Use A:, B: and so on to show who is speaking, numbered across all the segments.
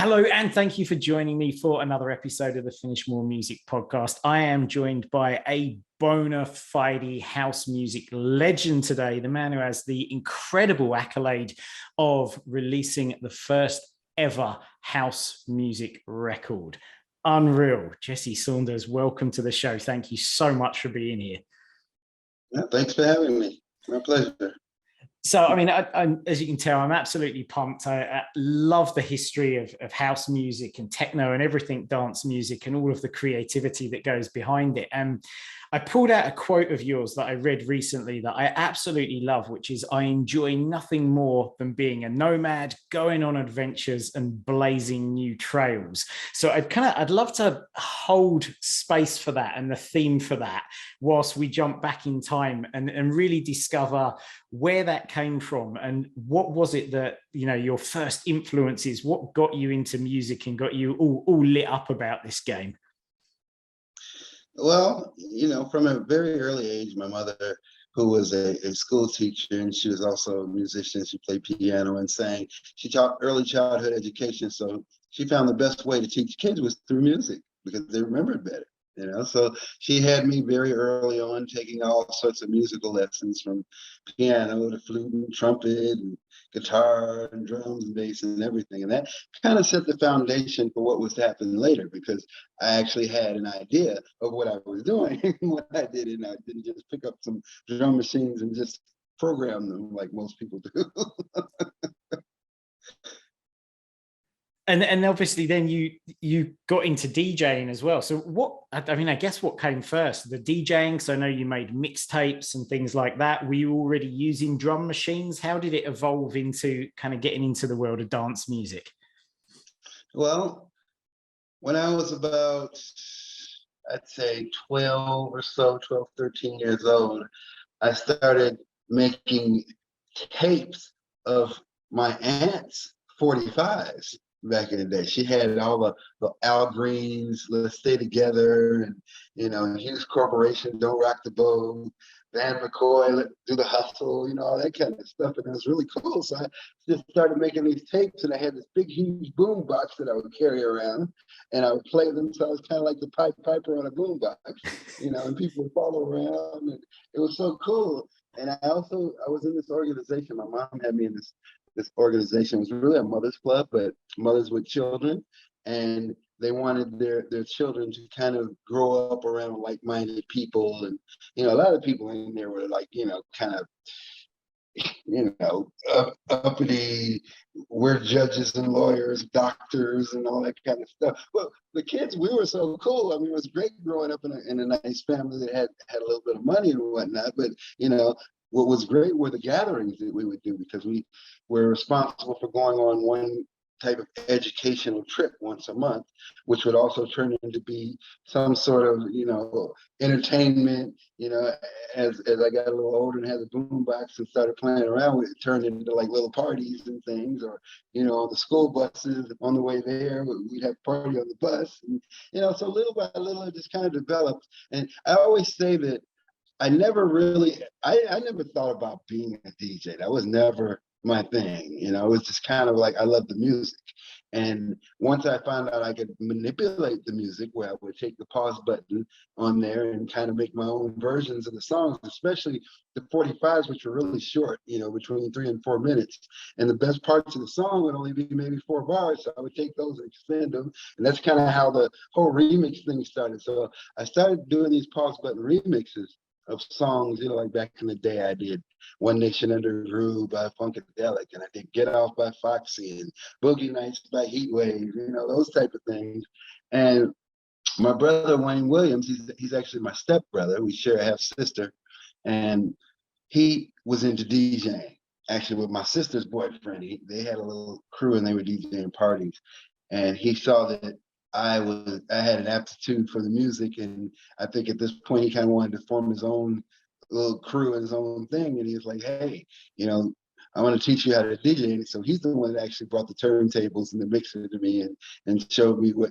A: Hello, and thank you for joining me for another episode of the Finish More Music podcast. I am joined by a bona fide house music legend today, the man who has the incredible accolade of releasing the first ever house music record. Unreal. Jesse Saunders, welcome to the show. Thank you so much for being here.
B: Yeah, thanks for having me. My pleasure.
A: So, I mean, as you can tell, I'm absolutely pumped. I love the history of house music and techno and everything dance music and all of the creativity that goes behind it. And I pulled out a quote of yours that I read recently that I absolutely love, which is, "I enjoy nothing more than being a nomad, going on adventures and blazing new trails." So I'd love to hold space for that and the theme for that whilst we jump back in time and really discover where that came from and what was it that, you know, your first influences, what got you into music and got you all lit up about this game?
B: Well, from a very early age, my mother, who was a school teacher, and she was also a musician, she played piano and sang. She taught early childhood education. So she found the best way to teach kids was through music because they remembered better. So she had me very early on taking all sorts of musical lessons, from piano to flute and trumpet and guitar and drums and bass and everything. And that kind of set the foundation for what was to happen later, because I actually had an idea of what I was doing when I did it. And I didn't just pick up some drum machines and just program them like most people do.
A: And obviously then you got into DJing as well. So I guess what came first, the DJing? So I know you made mixtapes and things like that. Were you already using drum machines? How did it evolve into kind of getting into the world of dance music?
B: Well, when I was about, I'd say 12 or so, 12, 13 years old, I started making tapes of my aunt's 45s. Back in the day, she had all the Al Greens, Let's Stay Together, and Hughes Corporation, Don't Rock the Boat, Van McCoy, Let Do the Hustle, all that kind of stuff. And it was really cool. So I just started making these tapes, and I had this big, huge boom box that I would carry around, and I would play them. So I was kind of like the Pied Piper on a boom box, and people would follow around, and it was so cool. And I was in this organization. My mom had me in this organization. It was really a mother's club, but mothers with children, and they wanted their children to kind of grow up around like-minded people. And a lot of people in there were like, kind of uppity, we're judges and lawyers, doctors, and all that kind of stuff. Well, the kids, we were so cool. I mean, it was great growing up in a nice family that had a little bit of money and whatnot. But what was great were the gatherings that we would do, because we were responsible for going on one type of educational trip once a month, which would also turn into be some sort of, entertainment. As I got a little older and had the boom box and started playing around with it, turned into like little parties and things. Or, the school buses on the way there, we'd have a party on the bus. And, so little by little, it just kind of developed. And I always say that I never thought about being a DJ. That was never my thing. It was just kind of like, I love the music. And once I found out I could manipulate the music, where I would take the pause button on there and kind of make my own versions of the songs, especially the 45s, which were really short, between 3 and 4 minutes. And the best parts of the song would only be maybe 4 bars. So I would take those and expand them. And that's kind of how the whole remix thing started. So I started doing these pause button remixes of songs, like back in the day, I did One Nation Under Groove by Funkadelic, and I did Get Off by Foxy and Boogie Nights by Heatwave, those type of things. And my brother, Wayne Williams, he's actually my stepbrother. We share a half sister, and he was into DJing, actually with my sister's boyfriend. They had a little crew and they were DJing parties. And he saw that I had an aptitude for the music, and I think at this point he kind of wanted to form his own little crew and his own thing. And he was like, "Hey, I want to teach you how to DJ." And so he's the one that actually brought the turntables and the mixer to me and showed me what,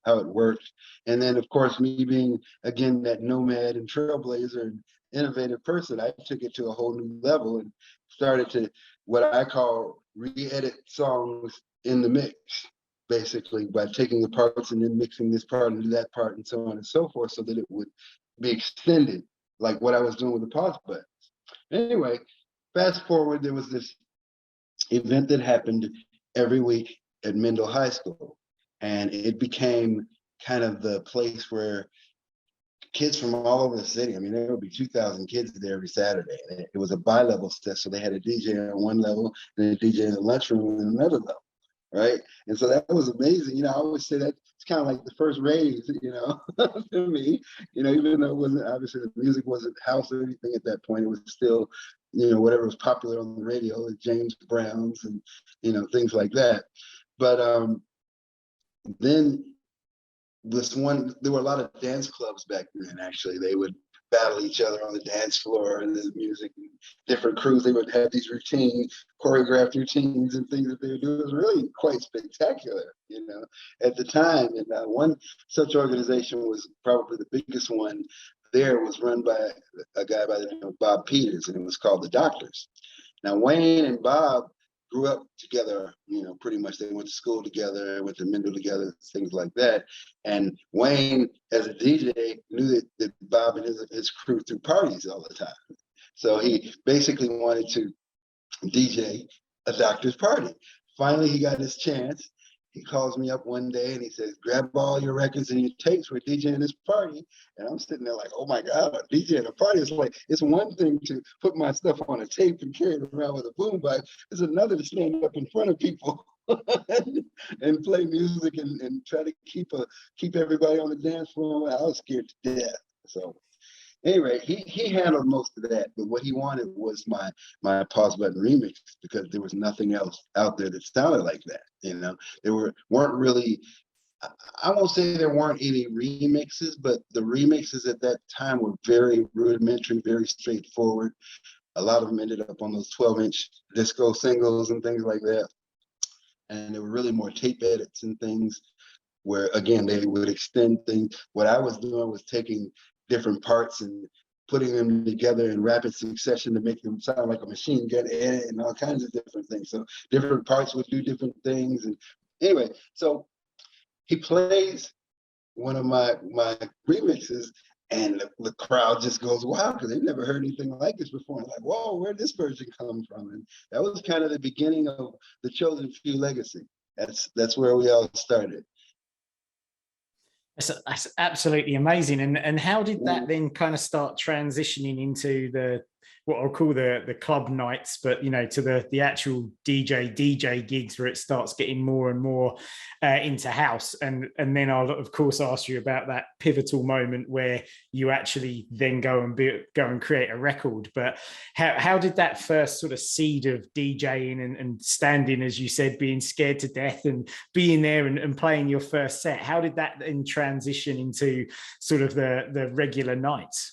B: how it worked. And then of course, me being again that nomad and trailblazer and innovative person, I took it to a whole new level and started to what I call re-edit songs in the mix. basically by taking the parts and then mixing this part into that part and so on and so forth, so that it would be extended, like what I was doing with the pause buttons. Anyway, fast forward, there was this event that happened every week at Mendel High School, and it became kind of the place where kids from all over the city, I mean, there would be 2,000 kids there every Saturday. And it was a bi-level set, so they had a DJ on one level and a DJ in the lunchroom in another level, right? And so that was amazing. You know, I always say that it's kind of like the first raves, you know, to me, you know, even though it wasn't, obviously the music wasn't house or anything at that point, it was still, you know, whatever was popular on the radio, like James Brown's and, you know, things like that. But then there were a lot of dance clubs back then, actually. They would battle each other on the dance floor, and the music, and different crews, they would have these choreographed routines and things that they would do. It was really quite spectacular, you know, at the time. And one such organization was probably the biggest one there, was run by a guy by the name of Bob Peters, and it was called the Doctors. Now, Wayne and Bob grew up together, you know, pretty much. They went to school together, went to Mendel together, things like that. And Wayne, as a DJ, knew that Bob and his crew threw parties all the time. So he basically wanted to DJ a doctor's party. Finally, he got his chance. He calls me up one day and he says, grab all your records and your tapes, we're DJing this party. And I'm sitting there like, oh my God, I'm DJing a party. It's like, it's one thing to put my stuff on a tape and carry it around with a boombox. It's another to stand up in front of people and play music and try to keep everybody on the dance floor. I was scared to death. So anyway, he handled most of that, but what he wanted was my pause button remix, because there was nothing else out there that sounded like that. You know, there weren't really. I won't say there weren't any remixes, but the remixes at that time were very rudimentary, very straightforward. A lot of them ended up on those 12-inch disco singles and things like that, and there were really more tape edits and things where, again, they would extend things. What I was doing was taking different parts and putting them together in rapid succession to make them sound like a machine gun edit and all kinds of different things. So different parts would do different things. And anyway, so he plays one of my remixes, and the crowd just goes wild because they've never heard anything like this before. And like, whoa, where'd this version come from? And that was kind of the beginning of the Chosen Few legacy. That's where we all started.
A: That's absolutely amazing. And how did that then kind of start transitioning into what I'll call the club nights, but, you know, to the actual DJ gigs, where it starts getting more and more into house? And then I'll of course ask you about that pivotal moment where you actually then go and create a record. But how did that first sort of seed of DJing and standing, as you said, being scared to death and being there and playing your first set, how did that then transition into sort of the regular nights?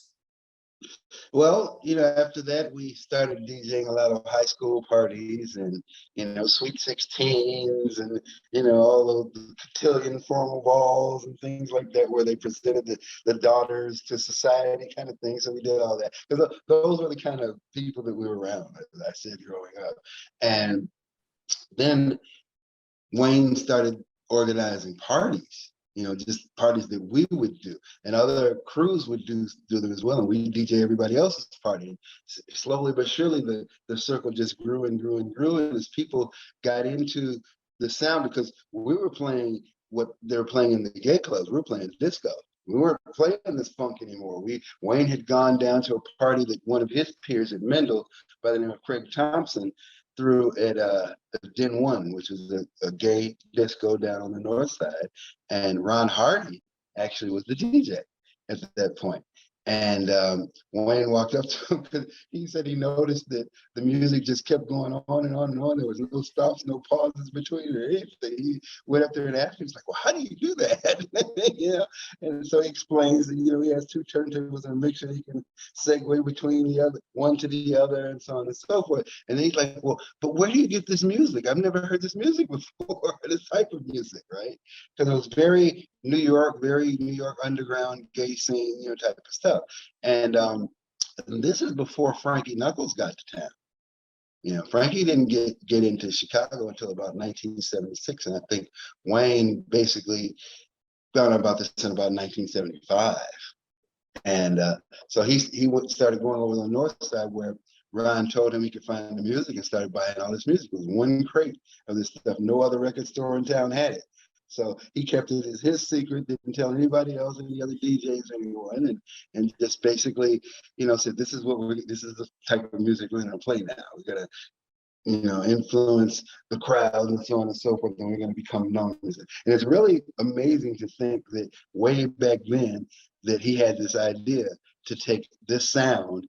B: Well, you know, after that, we started DJing a lot of high school parties and, you know, sweet 16s and, you know, all of the cotillion formal balls and things like that, where they presented the daughters to society kind of thing. So we did all that, because those were the kind of people that we were around, as I said, growing up. And then Wayne started organizing parties, you know, just parties that we would do, and other crews would do them as well, and we DJ everybody else's party. And slowly but surely, the circle just grew and grew and grew, and as people got into the sound, because we were playing what they were playing in the gay clubs, we were playing disco. We weren't playing this funk anymore. Wayne had gone down to a party that one of his peers at Mendel, by the name of Craig Thompson, threw at Den 1, which is a gay disco down on the north side. And Ron Hardy actually was the DJ at that point. And Wayne walked up to him because he said he noticed that the music just kept going on and on and on. There was no stops, no pauses between or anything. He went up there and asked him, he's like, well, how do you do that? You know? And so he explains that, you know, he has two turntables and a mixer. He can segue between the other, one to the other, and so on and so forth. And then he's like, well, but where do you get this music? I've never heard this music before, this type of music, right? Because it was very New York underground gay scene, you know, type of stuff. And this is before Frankie Knuckles got to town. You know, Frankie didn't get into Chicago until about 1976, and I think Wayne basically found out about this in about 1975. And so started going over the north side where Ron told him he could find the music and started buying all this music. It was one crate of this stuff. No other record store in town had it. So he kept it as his secret, didn't tell anybody else, any other DJs, anyone, and just basically, you know, said, this is the type of music we're gonna play now. We're gonna, you know, influence the crowd and so on and so forth, and we're gonna become known as it. And it's really amazing to think that way back then that he had this idea to take this sound,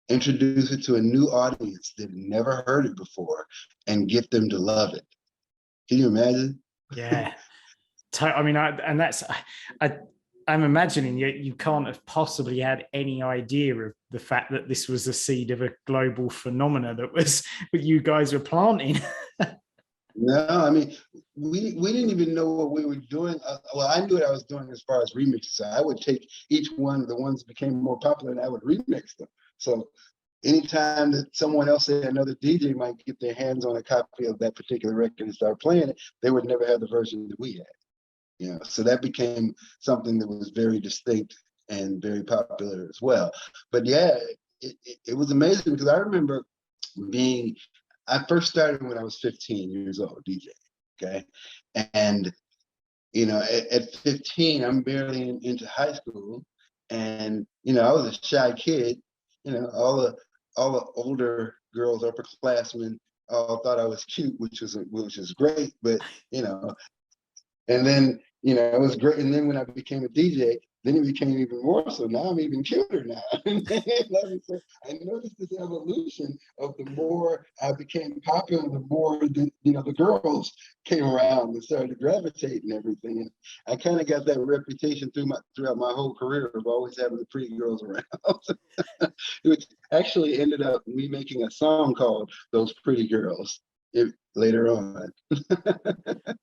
B: introduce it to a new audience that had never heard it before, and get them to love it. Can you imagine?
A: Yeah. I mean, I'm imagining you can't have possibly had any idea of the fact that this was a seed of a global phenomena that you guys were planting.
B: No, I mean, we didn't even know what we were doing. Well, I knew what I was doing as far as remixes. So I would take each one, the ones that became more popular, and I would remix them. So anytime that someone else, say another DJ, might get their hands on a copy of that particular record and start playing it, they would never have the version that we had. You know, so that became something that was very distinct and very popular as well. But yeah, it was amazing because I remember I first started when I was 15 years old, DJ. Okay. And, you know, at 15, I'm barely into high school. And, you know, I was a shy kid. You know, all the older girls, upperclassmen, all thought I was cute, which is great. But, you know, and then, you know, it was great. And then when I became a DJ, then it became even more so. Now I'm even cuter now. So I noticed this evolution of the more I became popular, the more the girls came around and started to gravitate and everything. And I kind of got that reputation throughout my whole career of always having the pretty girls around, which actually ended up me making a song called "Those Pretty Girls" later on.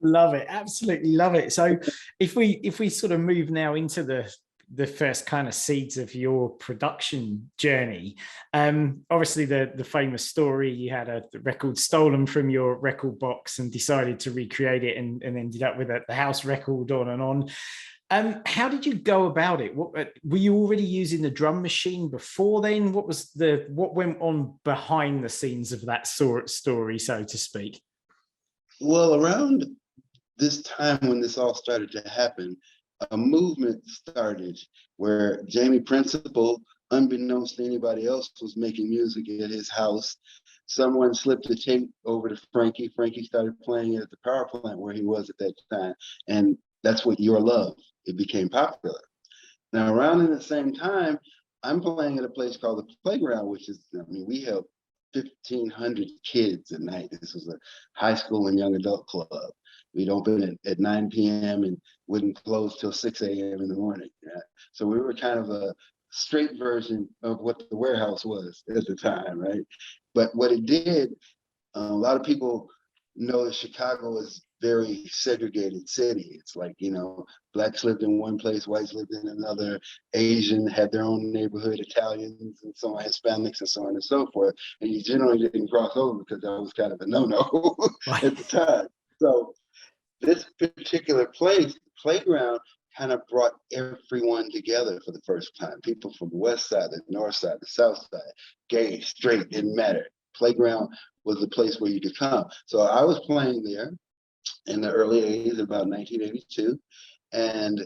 A: Love it, absolutely love it. So if we sort of move now into the first kind of seeds of your production journey, obviously the famous story, you had a record stolen from your record box and decided to recreate it and ended up with the house record, on and on. How did you go about it? What were you already using the drum machine before then? What went on behind the scenes of that story, so to speak?
B: Well, around this time when this all started to happen, a movement started where Jamie Principle, unbeknownst to anybody else, was making music at his house. Someone slipped the tape over to Frankie. Frankie started playing it at the power plant where he was at that time. And that's what Your Love, it became popular. Now, around in the same time, I'm playing at a place called the Playground, which is, I mean, we held 1,500 kids a night. This was a high school and young adult club. We'd open at 9 p.m. and wouldn't close till 6 a.m. in the morning. Yeah. So we were kind of a straight version of what the warehouse was at the time, right? But what it did, a lot of people know that Chicago is very segregated city. It's like, you know, blacks lived in one place, whites lived in another, Asian had their own neighborhood, Italians and so on, Hispanics and so on and so forth. And you generally didn't cross over because that was kind of a no-no at the time. So this particular place, Playground, kind of brought everyone together for the first time. People from the west side, the north side, the south side, gay, straight, didn't matter. Playground was the place where you could come. So I was playing there in the early 80s, about 1982, and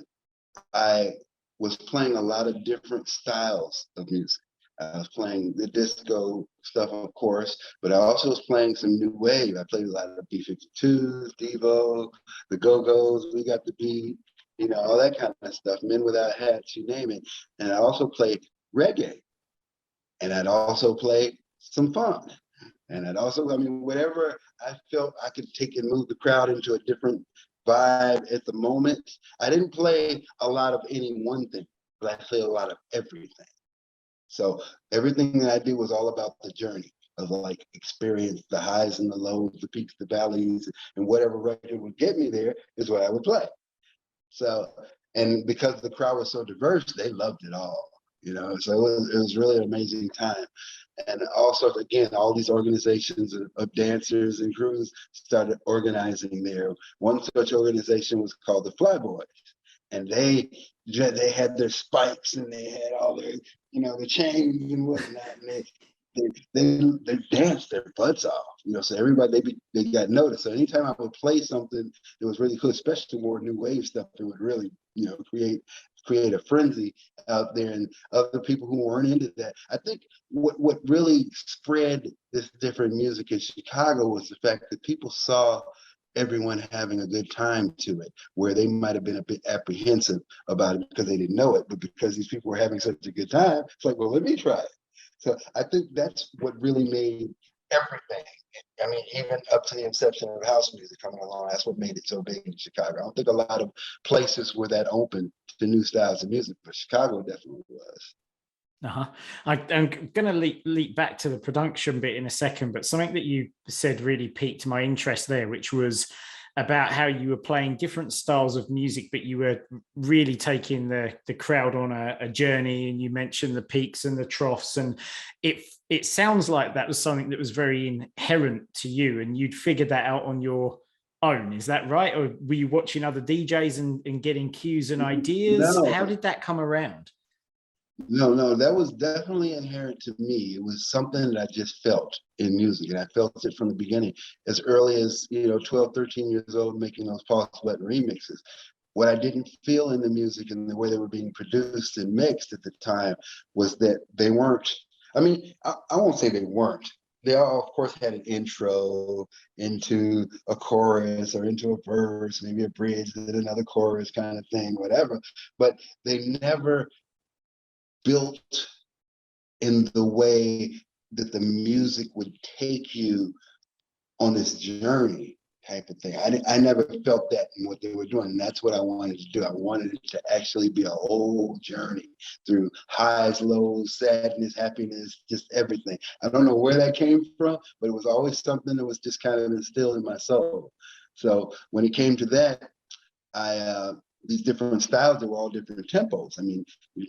B: I was playing a lot of different styles of music. I was playing the disco stuff, of course, but I also was playing some new wave. I played a lot of B-52s, Devo, the Go-Go's, We Got the Beat, you know, all that kind of stuff, Men Without Hats, you name it. And I also played reggae. And I'd also play some funk. And I'd also, I mean, whatever I felt I could take and move the crowd into a different vibe at the moment. I didn't play a lot of any one thing, but I played a lot of everything. So everything that I did was all about the journey of like experience, the highs and the lows, the peaks, the valleys, and whatever record would get me there is what I would play. So, and because the crowd was so diverse, they loved it all, you know, so it was really an amazing time. And also, again, all these organizations of dancers and crews started organizing there. One such organization was called the Flyboys, and they had their spikes and they had all their, the chains and whatnot, and they danced their butts off, so everybody, they got noticed. So anytime I would play something that was really cool, especially more new wave stuff, it would really, create a frenzy out there. And other people who weren't into that, I think what really spread this different music in Chicago was the fact that people saw everyone having a good time to it, where they might have been a bit apprehensive about it because they didn't know it, but because these people were having such a good time, it's like, well, let me try it. So I think that's what really made everything. I mean, even up to the inception of house music coming along, that's what made it so big in Chicago. I don't think a lot of places were that open to new styles of music, but Chicago definitely was.
A: I'm going to leap back to the production bit in a second, but something that you said really piqued my interest there, which was about how you were playing different styles of music, but you were really taking the crowd on a journey, and you mentioned the peaks and the troughs, and it sounds like that was something that was very inherent to you, and you'd figured that out on your own. Is that right? Or were you watching other DJs and getting cues and ideas?
B: No.
A: How did that come around?
B: No, that was definitely inherent to me. It was something that I just felt in music, and I felt it from the beginning, as early as 12, 13 years old, making those pause button remixes. What I didn't feel in the music and the way they were being produced and mixed at the time was that they weren't. I mean, I won't say they weren't. They all, of course, had an intro into a chorus or into a verse, maybe a bridge, then another chorus kind of thing, whatever. But they never built in the way that the music would take you on this journey type of thing. I never felt that in what they were doing. And that's what I wanted to do. I wanted it to actually be a whole journey through highs, lows, sadness, happiness, just everything. I don't know where that came from, but it was always something that was just kind of instilled in my soul. So when it came to that, these different styles, they were all different tempos. I mean,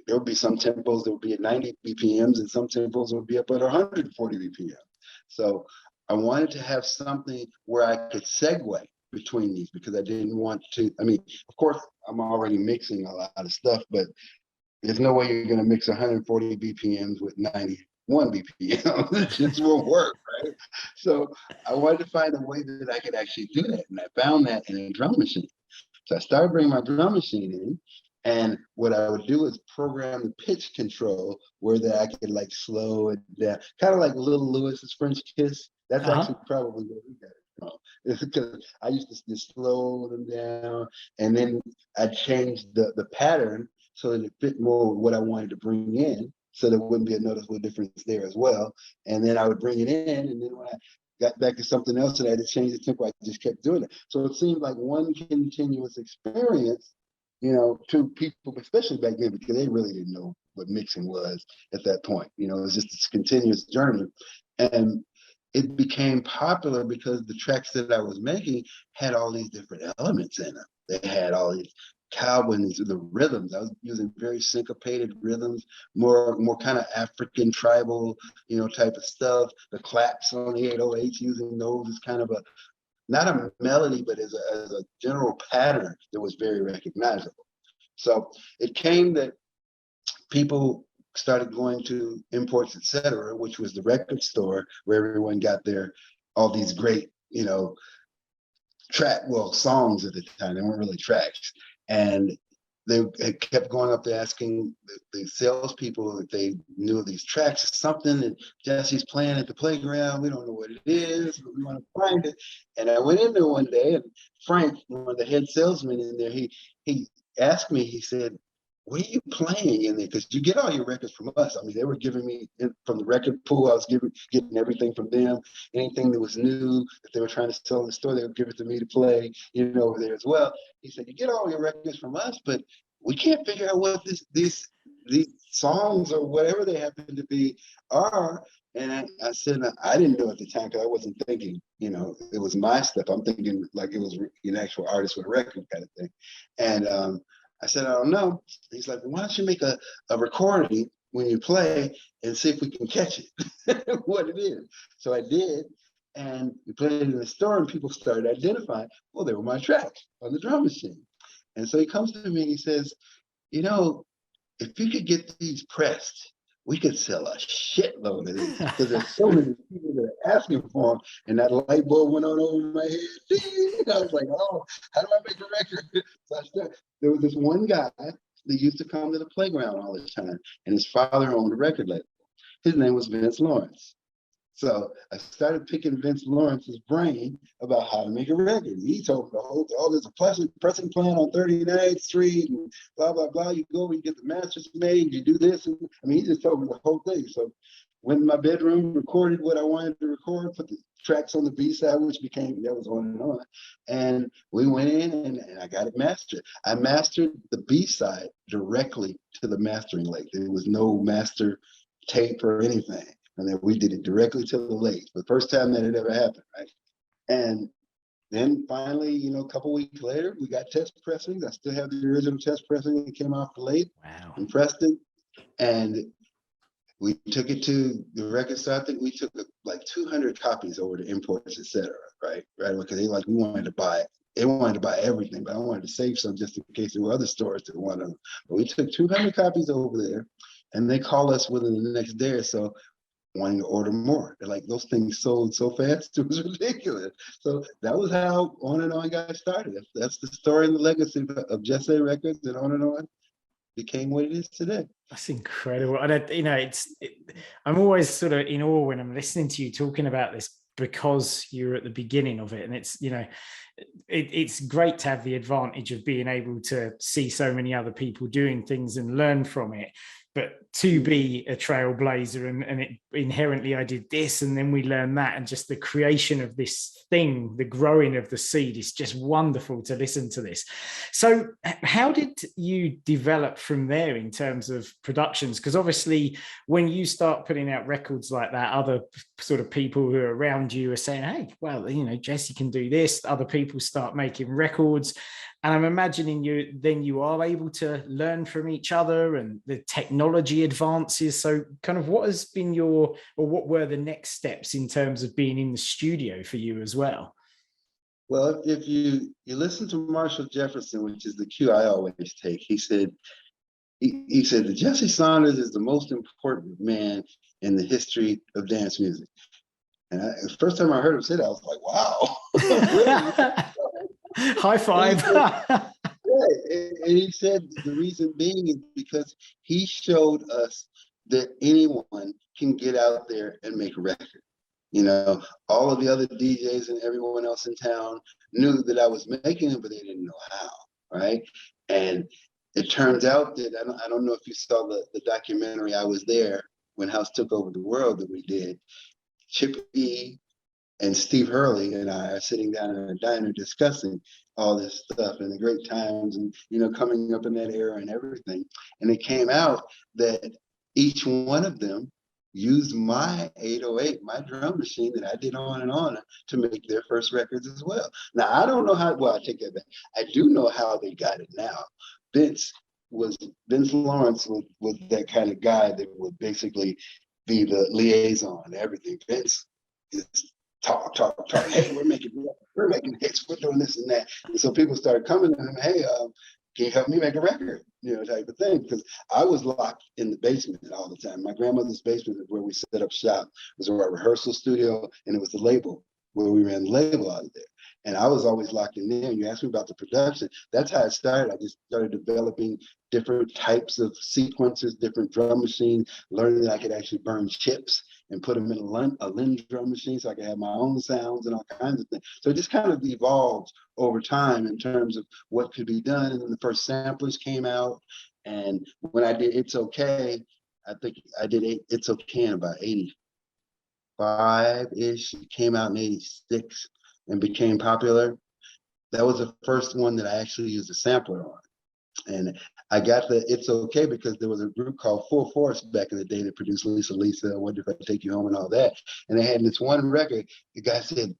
B: there would be some tempos that would be at 90 BPMs and some tempos would be up at 140 BPM. So I wanted to have something where I could segue between these, because I didn't want to, I mean, of course, I'm already mixing a lot of stuff, but there's no way you're going to mix 140 BPMs with 91 BPM. It just won't work, right? So I wanted to find a way that I could actually do that. And I found that in a drum machine. So I started bringing my drum machine in, and what I would do is program the pitch control where that I could like slow it down, kind of like Little Lewis's French Kiss. That's actually probably where we got it from. It's because I used to just slow them down, and then I changed the pattern so that it fit more with what I wanted to bring in, so there wouldn't be a noticeable difference there as well. And then I would bring it in, and then when I got back to something else and I had to change the tempo, I just kept doing it. So it seemed like one continuous experience, to people, especially back then, because they really didn't know what mixing was at that point. It was just this continuous journey. And it became popular because the tracks that I was making had all these different elements in them. They had all these cowboys, the rhythms. I was using very syncopated rhythms, more kind of African tribal, type of stuff. The claps on the 808s, using those as kind of not a melody, but as a general pattern that was very recognizable. So it came that people started going to Imports Etc., which was the record store where everyone got all these great, songs at the time. They weren't really tracks. And they kept going up there asking the salespeople if they knew of these tracks. It's something that Jesse's playing at the playground. We don't know what it is, but we want to find it. And I went in there one day, and Frank, one of the head salesmen in there, he asked me, he said, "What are you playing in there? Because you get all your records from us." I mean, they were giving me from the record pool. I was getting everything from them. Anything that was new that they were trying to sell in the store, they would give it to me to play, over there as well. He said, "You get all your records from us, but we can't figure out what these songs or whatever they happen to be are." And I said, I didn't know at the time because I wasn't thinking, it was my stuff. I'm thinking like it was an actual artist with a record kind of thing. And I said, "I don't know." He's like, "Well, why don't you make a recording when you play and see if we can catch it, what it is. So I did, and we played it in the store, and people started identifying, well, they were my tracks on the drum machine. And so he comes to me and he says, you know, if you could get these pressed, we could sell a shitload of these because there's so many people that are asking for them. And that light bulb went on over my head. And I was like, oh, how do I make a record? So I started. There was this one guy that used to come to the playground all the time, and his father owned a record label. His name was Vince Lawrence. So I started picking Vince Lawrence's brain about how to make a record. He told me the whole, oh, there's a pressing plant on 39th Street and blah, blah, blah. You go and get the masters made, you do this. And I mean, he just told me the whole thing. So went in my bedroom, recorded what I wanted to record, put the tracks on the B side, which became, that was on and on. And we went in and I got it mastered. I mastered the B side directly to the mastering lake. There was no master tape or anything. And then we did it directly to the lake. The first time that it ever happened, right? And then finally, you know, a couple weeks later, we got test pressings. I still have the original test pressing that came off the lake.
A: Wow.
B: And pressed it. And we took it to the record store. I think we took like 200 copies over to imports, etc. Right? Because they like, we wanted to buy it. They wanted to buy everything, but I wanted to save some just in case there were other stores that wanted them. But we took 200 copies over there, and they called us within the next day or so, wanting to order more. They're like, those things sold so fast, it was ridiculous. So that was how On and On got started. That's the story and the legacy of Jesse Records, and On became what it is today.
A: That's incredible. And you know, I'm always sort of in awe when I'm listening to you talking about this, because you're at the beginning of it. And it's, you know, it's great to have the advantage of being able to see so many other people doing things and learn from it. But to be a trailblazer and it inherently, I did this and then we learned that, and just the creation of this thing, the growing of the seed, is just wonderful to listen to this. So how did you develop from there in terms of productions? Because obviously when you start putting out records like that, other sort of people who are around you are saying, hey, well, you know, Jesse can do this. Other people start making records. And I'm imagining you are able to learn from each other and the technology advances. So kind of what has been what were the next steps in terms of being in the studio for you as well?
B: Well, if you listen to Marshall Jefferson, which is the cue I always take, he said that Jesse Saunders is the most important man in the history of dance music. And the first time I heard him say that, I was like, wow, really?
A: High five.
B: And he said the reason being is because he showed us that anyone can get out there and make a record. You know, all of the other DJs and everyone else in town knew that I was making it, but they didn't know how, right? And it turns out that, I don't know if you saw the documentary I Was There When House Took Over the World that we did. Chip E. and Steve Hurley and I are sitting down in a diner discussing all this stuff and the great times and, you know, coming up in that era and everything. And it came out that each one of them used my 808, my drum machine that I did On and On, to make their first records as well. Now, I don't know how, well, I take that back. I do know how they got it now. Vince Lawrence was that kind of guy that would basically be the liaison and everything. Vince is talk. Hey, we're making hits, we're doing this and that. And so people started coming to him, hey, can you help me make a record? You know, type of thing. Because I was locked in the basement all the time. My grandmother's basement is where we set up shop. It was our rehearsal studio, and it was the label where we ran the label out of there. And I was always locked in there. And you asked me about the production. That's how it started. I just started developing different types of sequencers, different drum machines, learning that I could actually burn chips and put them in a Lynn drum machine so I could have my own sounds and all kinds of things. So it just kind of evolved over time in terms of what could be done. And then the first samplers came out. And when I did It's Okay, I think I did It's Okay in about 85-ish. It came out in 86 and became popular. That was the first one that I actually used a sampler on. And I got the It's Okay because there was a group called Full Force back in the day that produced Lisa, I Wonder If I Take You Home and all that. And they had this one record, the guy said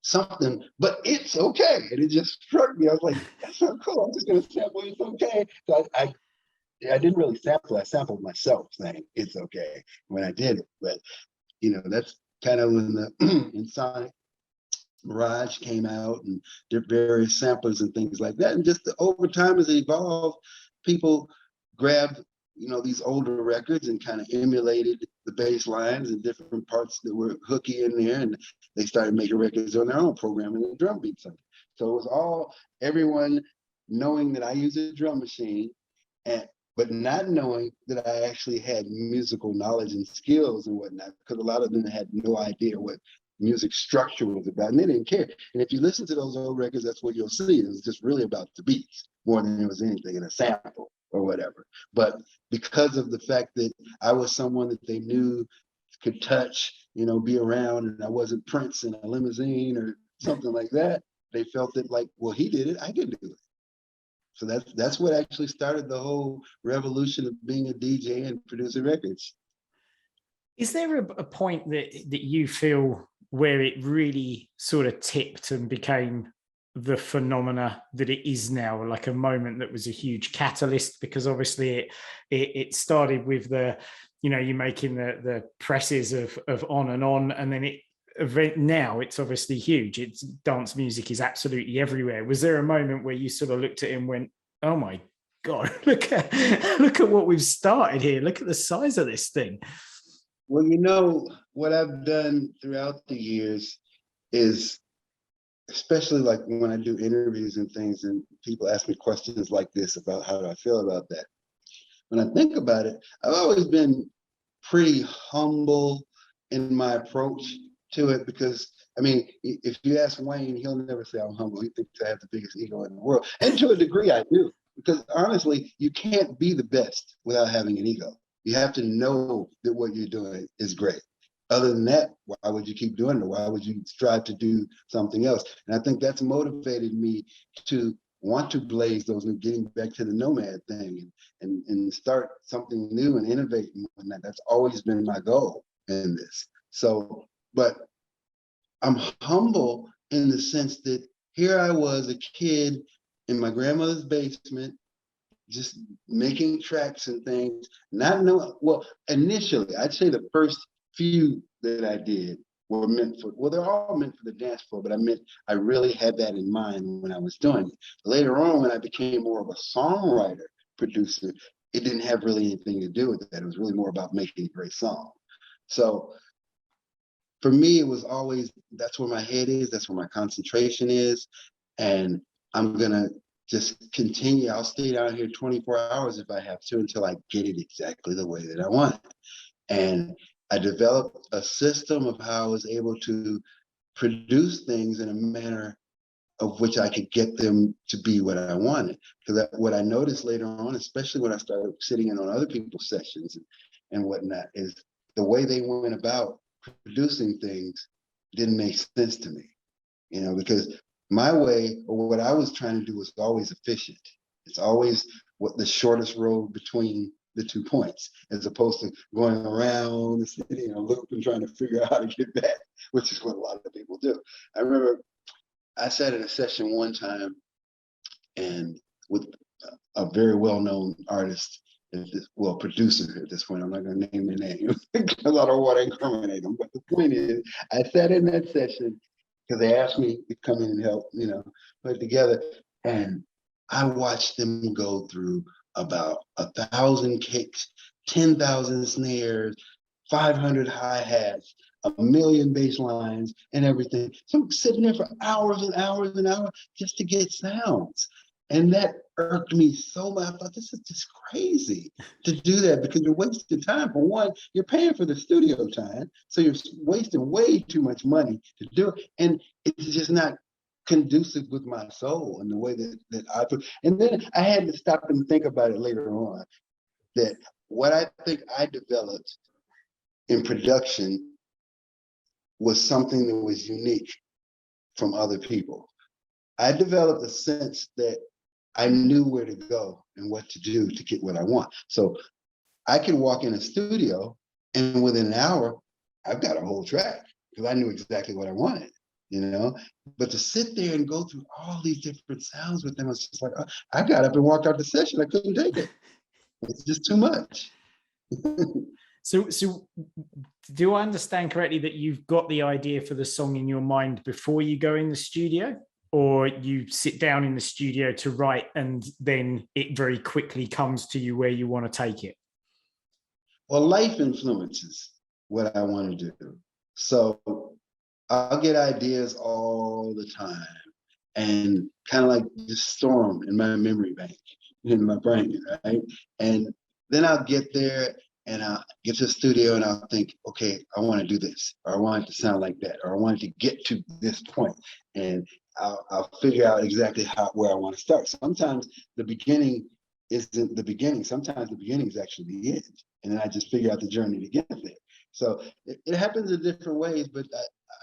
B: something, but it's okay. And it just struck me. I was like, that's so cool. I'm just going to sample It's Okay. So I I didn't really sample. I sampled myself saying it's okay when I did it. But you know, that's kind of when the in Sonic Mirage came out and various samplers and things like that. And just over time as it evolved, people grabbed, you know, these older records and kind of emulated the bass lines and different parts that were hooky in there. And they started making records on their own, programming the drum beats on it. So it was all everyone knowing that I use a drum machine, and but not knowing that I actually had musical knowledge and skills and whatnot, because a lot of them had no idea what music structure was about, and they didn't care. And if you listen to those old records, that's what you'll see. It was just really about the beats more than it was anything in a sample or whatever. But because of the fact that I was someone that they knew could touch, you know, be around, and I wasn't Prince in a limousine or something like that, they felt that like, well, he did it, I can do it. So that's what actually started the whole revolution of being a DJ and producing records.
A: Is there a point that you feel where it really sort of tipped and became the phenomena that it is now, like a moment that was a huge catalyst? Because obviously it started with the, you know, you making the presses of On, and then now it's obviously huge. It's dance music is absolutely everywhere. Was there a moment where you sort of looked at it and went, oh my God, look at what we've started here. Look at the size of this thing.
B: Well, you know, what I've done throughout the years is, especially like when I do interviews and things, and people ask me questions like this about how do I feel about that. When I think about it, I've always been pretty humble in my approach to it, because I mean, if you ask Wayne, he'll never say I'm humble. He thinks I have the biggest ego in the world. And to a degree, I do. Because honestly, you can't be the best without having an ego. You have to know that what you're doing is great. Other than that, why would you keep doing it? Why would you strive to do something else? And I think that's motivated me to want to blaze those new, getting back to the nomad thing and start something new and innovate and whatnot. That's always been my goal in this. So, but I'm humble in the sense that here I was, a kid in my grandmother's basement, just making tracks and things, not knowing. Well, initially, I'd say the first few that I did were meant for, well, they're all meant for the dance floor, but I really had that in mind when I was doing it. Later on, when I became more of a songwriter, producer, it didn't have really anything to do with that. It was really more about making a great song. So for me, it was always, that's where my head is, that's where my concentration is. And I'm gonna just continue. I'll stay down here 24 hours if I have to, until I get it exactly the way that I want it. And I developed a system of how I was able to produce things in a manner of which I could get them to be what I wanted. Because what I noticed later on, especially when I started sitting in on other people's sessions and whatnot, is the way they went about producing things didn't make sense to me, you know, because my way, or what I was trying to do, was always efficient. It's always what the shortest road between the 2 points, as opposed to going around the city in a loop and trying to figure out how to get back, which is what a lot of people do. I remember I sat in a session one time and with a very well-known artist, well, producer at this point. I'm not going to name their name because I don't want to incriminate them. But the point is, I sat in that session because they asked me to come in and help, you know, put it together. And I watched them go through about 1,000 kicks, 10,000 snares, 500 hi-hats, 1,000,000 bass lines, and everything. So I'm sitting there for hours and hours and hours just to get sounds. And that irked me so much. I thought, this is just crazy to do that, because you're wasting time. For one, you're paying for the studio time, so you're wasting way too much money to do it. And it's just not conducive with my soul and the way that I put. And then I had to stop and think about it later on, that what I think I developed in production was something that was unique from other people. I developed a sense that I knew where to go and what to do to get what I want. So I could walk in a studio and within an hour, I've got a whole track because I knew exactly what I wanted, you know? But to sit there and go through all these different sounds with them, it's just like, I got up and walked out the session. I couldn't take it. It's just too much.
A: So do I understand correctly that you've got the idea for the song in your mind before you go in the studio, or you sit down in the studio to write and then it very quickly comes to you where you want to take it?
B: Well, life influences what I want to do. So I'll get ideas all the time and kind of like just store them in my memory bank in my brain, right? And then I'll get there and I'll get to the studio and I'll think, okay, I want to do this, or I want it to sound like that, or I want it to get to this point. And I'll figure out exactly where I want to start. Sometimes the beginning isn't the beginning. Sometimes the beginning is actually the end. And then I just figure out the journey to get there. So it happens in different ways, but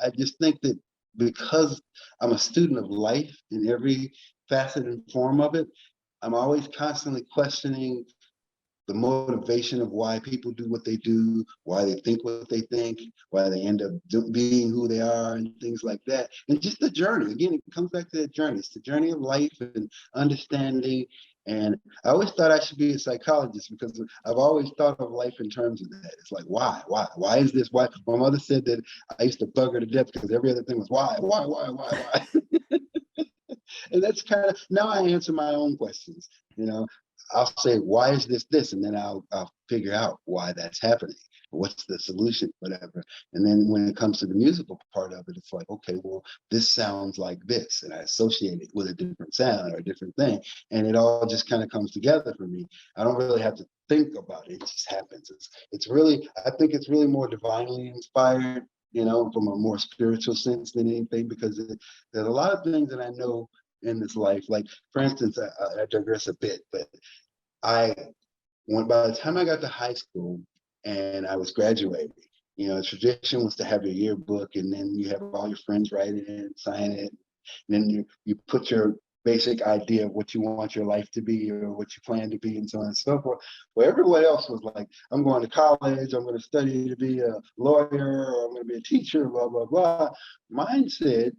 B: I just think that because I'm a student of life in every facet and form of it, I'm always constantly questioning the motivation of why people do what they do, why they think what they think, why they end up being who they are, and things like that. And just the journey. Again, it comes back to the journey. It's the journey of life and understanding. And I always thought I should be a psychologist because I've always thought of life in terms of that. It's like, why is this? Why? My mother said that I used to bug her to death because every other thing was why. And that's kind of, now I answer my own questions, you know. I'll say, why is this? And then I'll figure out why that's happening. What's the solution, whatever. And then when it comes to the musical part of it, it's like, okay, well, this sounds like this. And I associate it with a different sound or a different thing. And it all just kind of comes together for me. I don't really have to think about it. It just happens. It's really, I think it's really more divinely inspired, you know, from a more spiritual sense than anything, because there's a lot of things that I know in this life. Like, for instance, I digress a bit, but by the time I got to high school and I was graduating, you know, the tradition was to have your yearbook, and then you have all your friends write it in, sign it, and then you put your basic idea of what you want your life to be or what you plan to be, and so on and so forth. Well, everyone else was like, I'm going to college, I'm going to study to be a lawyer, or I'm going to be a teacher, blah, blah, blah. Mine said,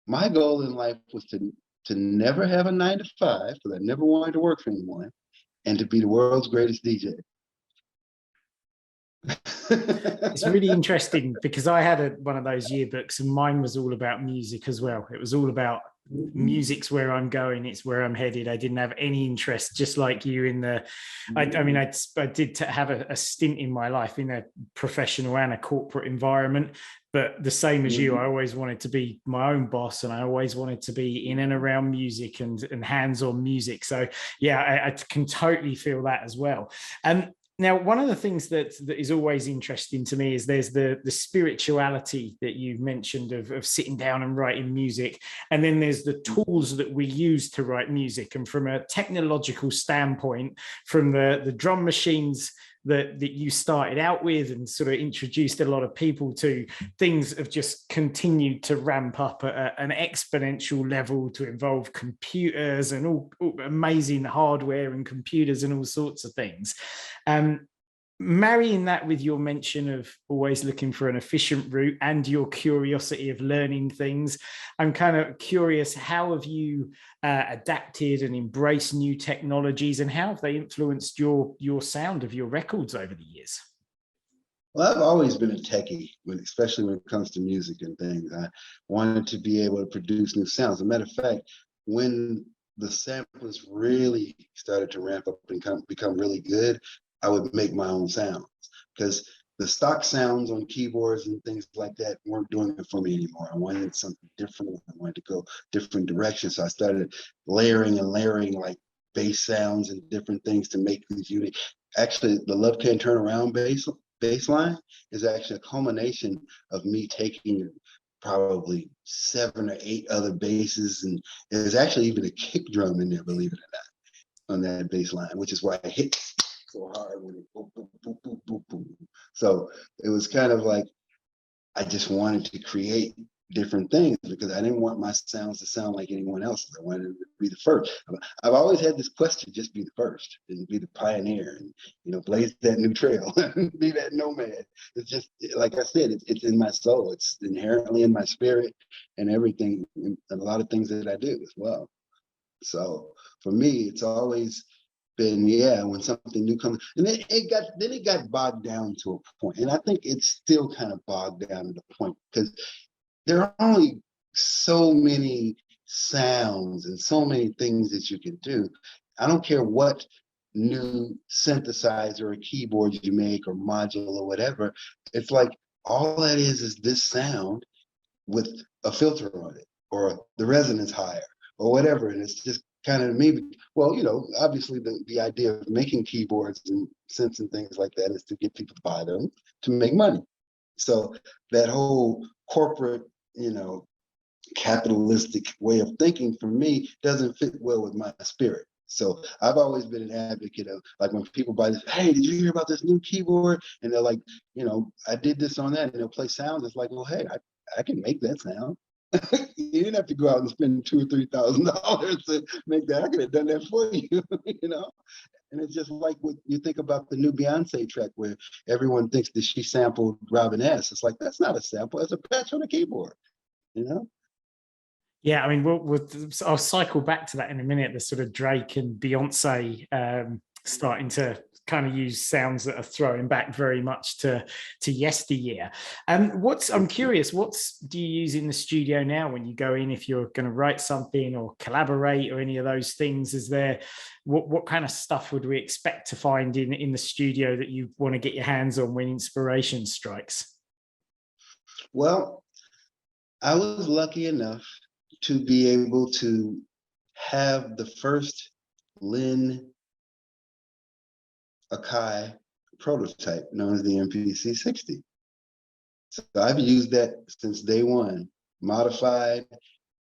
B: my goal in life was to never have a 9 to 5, because I never wanted to work for anyone, and to be the world's greatest DJ.
A: It's really interesting because I had one of those yearbooks and mine was all about music as well. It was all about music's where I'm going, it's where I'm headed. I didn't have any interest, just like you, in the I mean, I did have a stint in my life in a professional and a corporate environment, but the same as you, I always wanted to be my own boss, and I always wanted to be in and around music and hands-on music. So yeah, I can totally feel that as well. Now, one of the things that is always interesting to me is there's the spirituality that you mentioned of sitting down and writing music. And then there's the tools that we use to write music. And from a technological standpoint, from the drum machines that you started out with and sort of introduced a lot of people to, things have just continued to ramp up at an exponential level to involve computers and all amazing hardware and computers and all sorts of things. Marrying that with your mention of always looking for an efficient route and your curiosity of learning things, I'm kind of curious, how have you adapted and embraced new technologies, and how have they influenced your sound of your records over the years?
B: Well, I've always been a techie, especially when it comes to music and things. I wanted to be able to produce new sounds. As a matter of fact, when the samplers really started to ramp up and become really good, I would make my own sounds, because the stock sounds on keyboards and things like that weren't doing it for me anymore. I wanted something different. I wanted to go different directions. So I started layering and layering like bass sounds and different things to make these unique. Actually, the Love Can't Turn Around bass line is actually a culmination of me taking probably 7 or 8 other basses, and there's actually even a kick drum in there, believe it or not, on that bass line, which is why I hit so hard when it boom, boom, boom, boom, boom, boom. So it was kind of like, I just wanted to create different things because I didn't want my sounds to sound like anyone else's. I wanted to be the first. I've always had this quest to just be the first and be the pioneer and, you know, blaze that new trail, be that nomad. It's just, like I said, it's in my soul. It's inherently in my spirit and everything, and a lot of things that I do as well. So for me, it's always been, yeah, when something new comes, and then it got bogged down to a point, and I think it's still kind of bogged down to the point because there are only so many sounds and so many things that you can do. I don't care what new synthesizer or keyboard you make or module or whatever. It's like all that is this sound with a filter on it or the resonance higher or whatever. And it's just kind of maybe, well, obviously the idea of making keyboards and synths and things like that is to get people to buy them to make money. So that whole corporate, capitalistic way of thinking for me doesn't fit well with my spirit. So I've always been an advocate of, like, when people buy this, hey, did you hear about this new keyboard? And they're like, I did this on that, and they'll play sounds. It's like, well, hey, I can make that sound. You didn't have to go out and spend $2,000 or $3,000 to make that. I could have done that for you, And it's just like what you think about the new Beyonce track where everyone thinks that she sampled Robin S. It's like, that's not a sample, it's a patch on a keyboard,
A: Yeah, I mean, I'll cycle back to that in a minute. The sort of Drake and Beyonce starting to kind of use sounds that are throwing back very much to yesteryear. I'm curious, what do you use in the studio now when you go in? If you're going to write something or collaborate or any of those things, is there what kind of stuff would we expect to find in the studio that you want to get your hands on when inspiration strikes?
B: Well, I was lucky enough to be able to have the first Lynn Akai prototype known as the MPC 60. So I've used that since day one, modified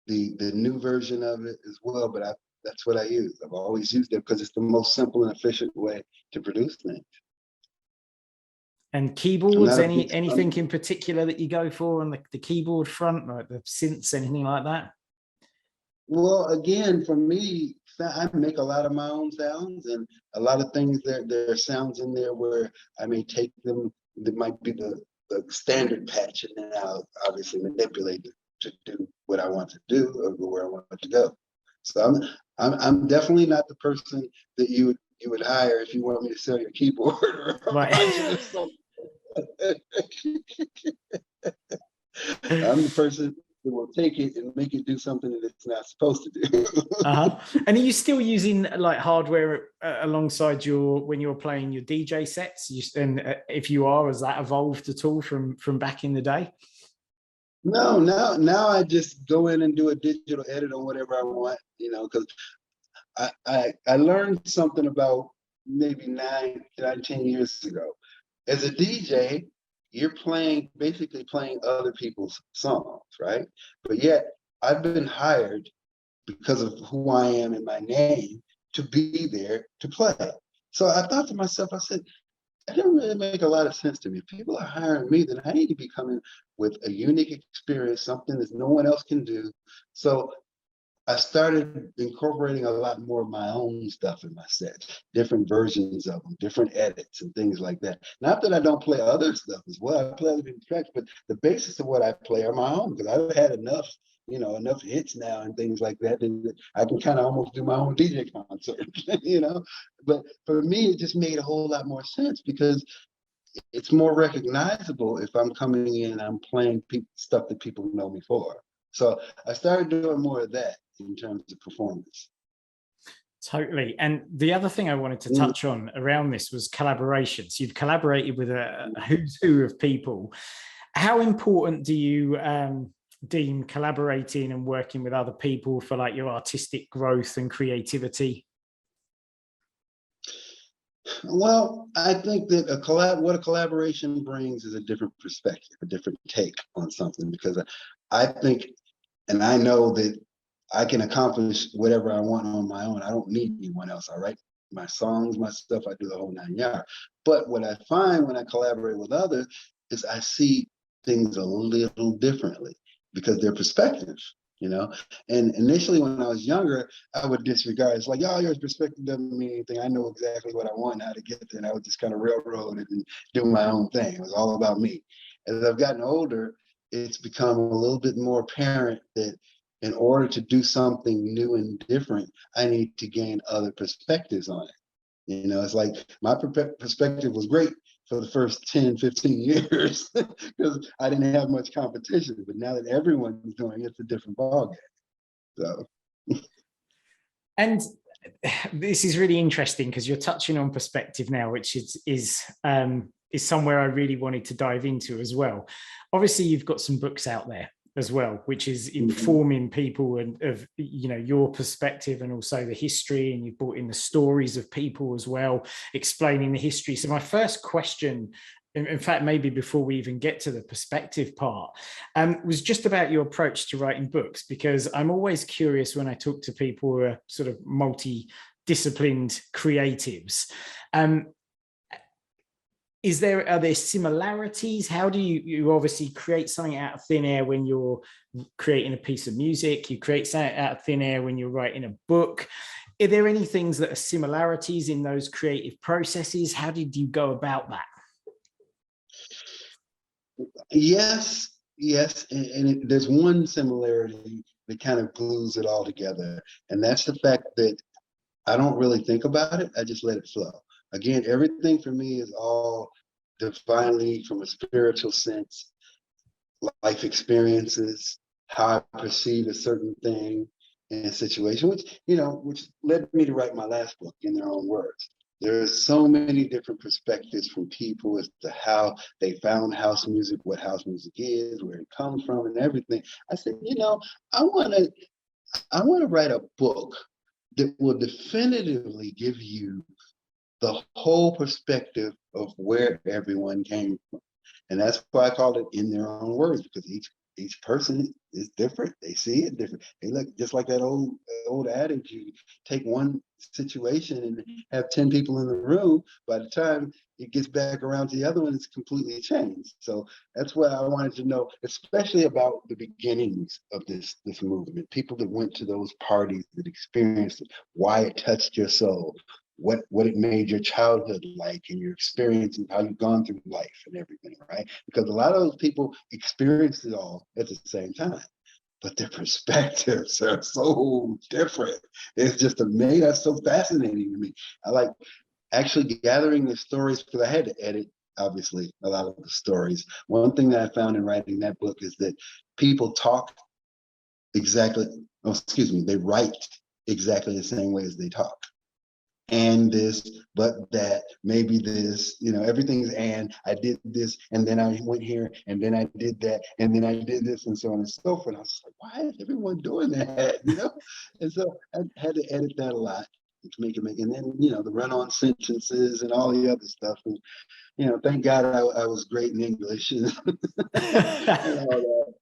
B: the new version of it as well, but that's what I use. I've always used it because it's the most simple and efficient way to produce things.
A: And keyboards, anything in particular that you go for on the keyboard front, like the synths, anything like that?
B: Well, again, for me, I make a lot of my own sounds, and a lot of things, there are sounds in there where I may take them, that might be the standard patch, and then I'll obviously manipulate it to do what I want to do or where I want it to go. So I'm definitely not the person that you would hire if you want me to sell your keyboard or
A: right.
B: something. I'm the person that will take it and make it do something that it's not supposed to do.
A: And are you still using like hardware alongside when you're playing your DJ sets? And if you are, has that evolved at all from back in the day?
B: No, now I just go in and do a digital edit on whatever I want, because I learned something about maybe 10 years ago. As a DJ, you're basically playing other people's songs, right? But yet I've been hired because of who I am and my name to be there to play. So I thought to myself, I said, that didn't really make a lot of sense to me. If people are hiring me, then I need to be coming with a unique experience, something that no one else can do. So I started incorporating a lot more of my own stuff in my sets, different versions of them, different edits and things like that. Not that I don't play other stuff as well. I play other people's tracks, but the basis of what I play are my own because I've had enough hits now and things like that, that I can kind of almost do my own DJ concert, But for me, it just made a whole lot more sense because it's more recognizable if I'm coming in and I'm playing stuff that people know me for. So I started doing more of that in terms of performance.
A: Totally. And the other thing I wanted to touch on around this was collaborations. You've collaborated with a who's who of people. How important do you deem collaborating and working with other people for like your artistic growth and creativity?
B: Well, I think that what a collaboration brings is a different perspective, a different take on something, because I think, and I know that I can accomplish whatever I want on my own. I don't need anyone else. I write my songs, my stuff, I do the whole 9 yards. But what I find when I collaborate with others is I see things a little differently because their perspective, And initially when I was younger, I would disregard. It's like, oh, your perspective doesn't mean anything. I know exactly what I want and how to get there. And I would just kind of railroad it and do my own thing. It was all about me. As I've gotten older, it's become a little bit more apparent that in order to do something new and different, I need to gain other perspectives on it. You know, it's like my perspective was great for the first 10, 15 years because I didn't have much competition. But now that everyone's doing it, it's a different ballgame. So,
A: and this is really interesting because you're touching on perspective now, which is somewhere I really wanted to dive into as well. Obviously, you've got some books out there as well, which is informing people and of, you know, your perspective and also the history, and you've brought in the stories of people as well, explaining the history. So my first question, in fact, maybe before we even get to the perspective part, was just about your approach to writing books, because I'm always curious when I talk to people who are sort of multi-disciplined creatives. Are there similarities? How do you obviously create something out of thin air when you're creating a piece of music? You create something out of thin air when you're writing a book. Are there any things that are similarities in those creative processes? How did you go about that?
B: yes, and there's one similarity that kind of glues it all together, and that's the fact that I don't really think about it. I just let it flow. Again, everything for me is all divinely from a spiritual sense, life experiences, how I perceive a certain thing in a situation, which led me to write my last book, In Their Own Words. There's so many different perspectives from people as to how they found house music, what house music is, where it comes from, and everything. I said, I want to write a book that will definitively give you the whole perspective of where everyone came from. And that's why I called it In Their Own Words, because each person is different. They see it different. They look just like that old adage, you take one situation and have 10 people in the room. By the time it gets back around to the other one, it's completely changed. So that's what I wanted to know, especially about the beginnings of this movement. People that went to those parties, that experienced it, why it touched your soul, what it made your childhood like, and your experience and how you've gone through life and everything, right? Because a lot of those people experienced it all at the same time, but their perspectives are so different. It's just amazing. That's so fascinating to me. I like actually gathering the stories, because I had to edit, obviously, a lot of the stories. One thing that I found in writing that book is that people talk exactly, they write exactly the same way as they talk. And this, but that, maybe this, everything's and I did this, and then I went here, and then I did that, and then I did this, and so on and so forth. I was like, why is everyone doing that? And so I had to edit that a lot to make it and then, the run-on sentences and all the other stuff. And, thank God I was great in English and, and all that.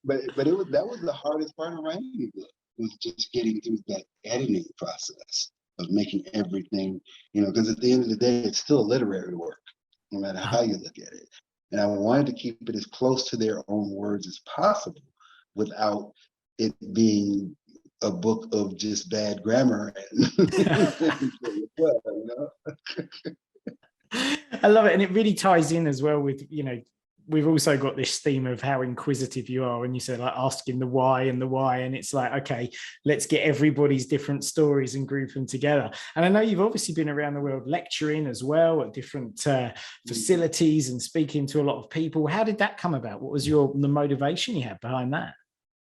B: But that was the hardest part of writing the book, was just getting through that editing process of making everything, because at the end of the day, it's still literary work, no matter how you look at it. And I wanted to keep it as close to their own words as possible without it being a book of just bad grammar.
A: I love it. And it really ties in as well with, we've also got this theme of how inquisitive you are, and you said like asking the why, and it's like, okay, let's get everybody's different stories and group them together. And I know you've obviously been around the world lecturing as well at different facilities and speaking to a lot of people. How did that come about? What was the motivation you had behind that?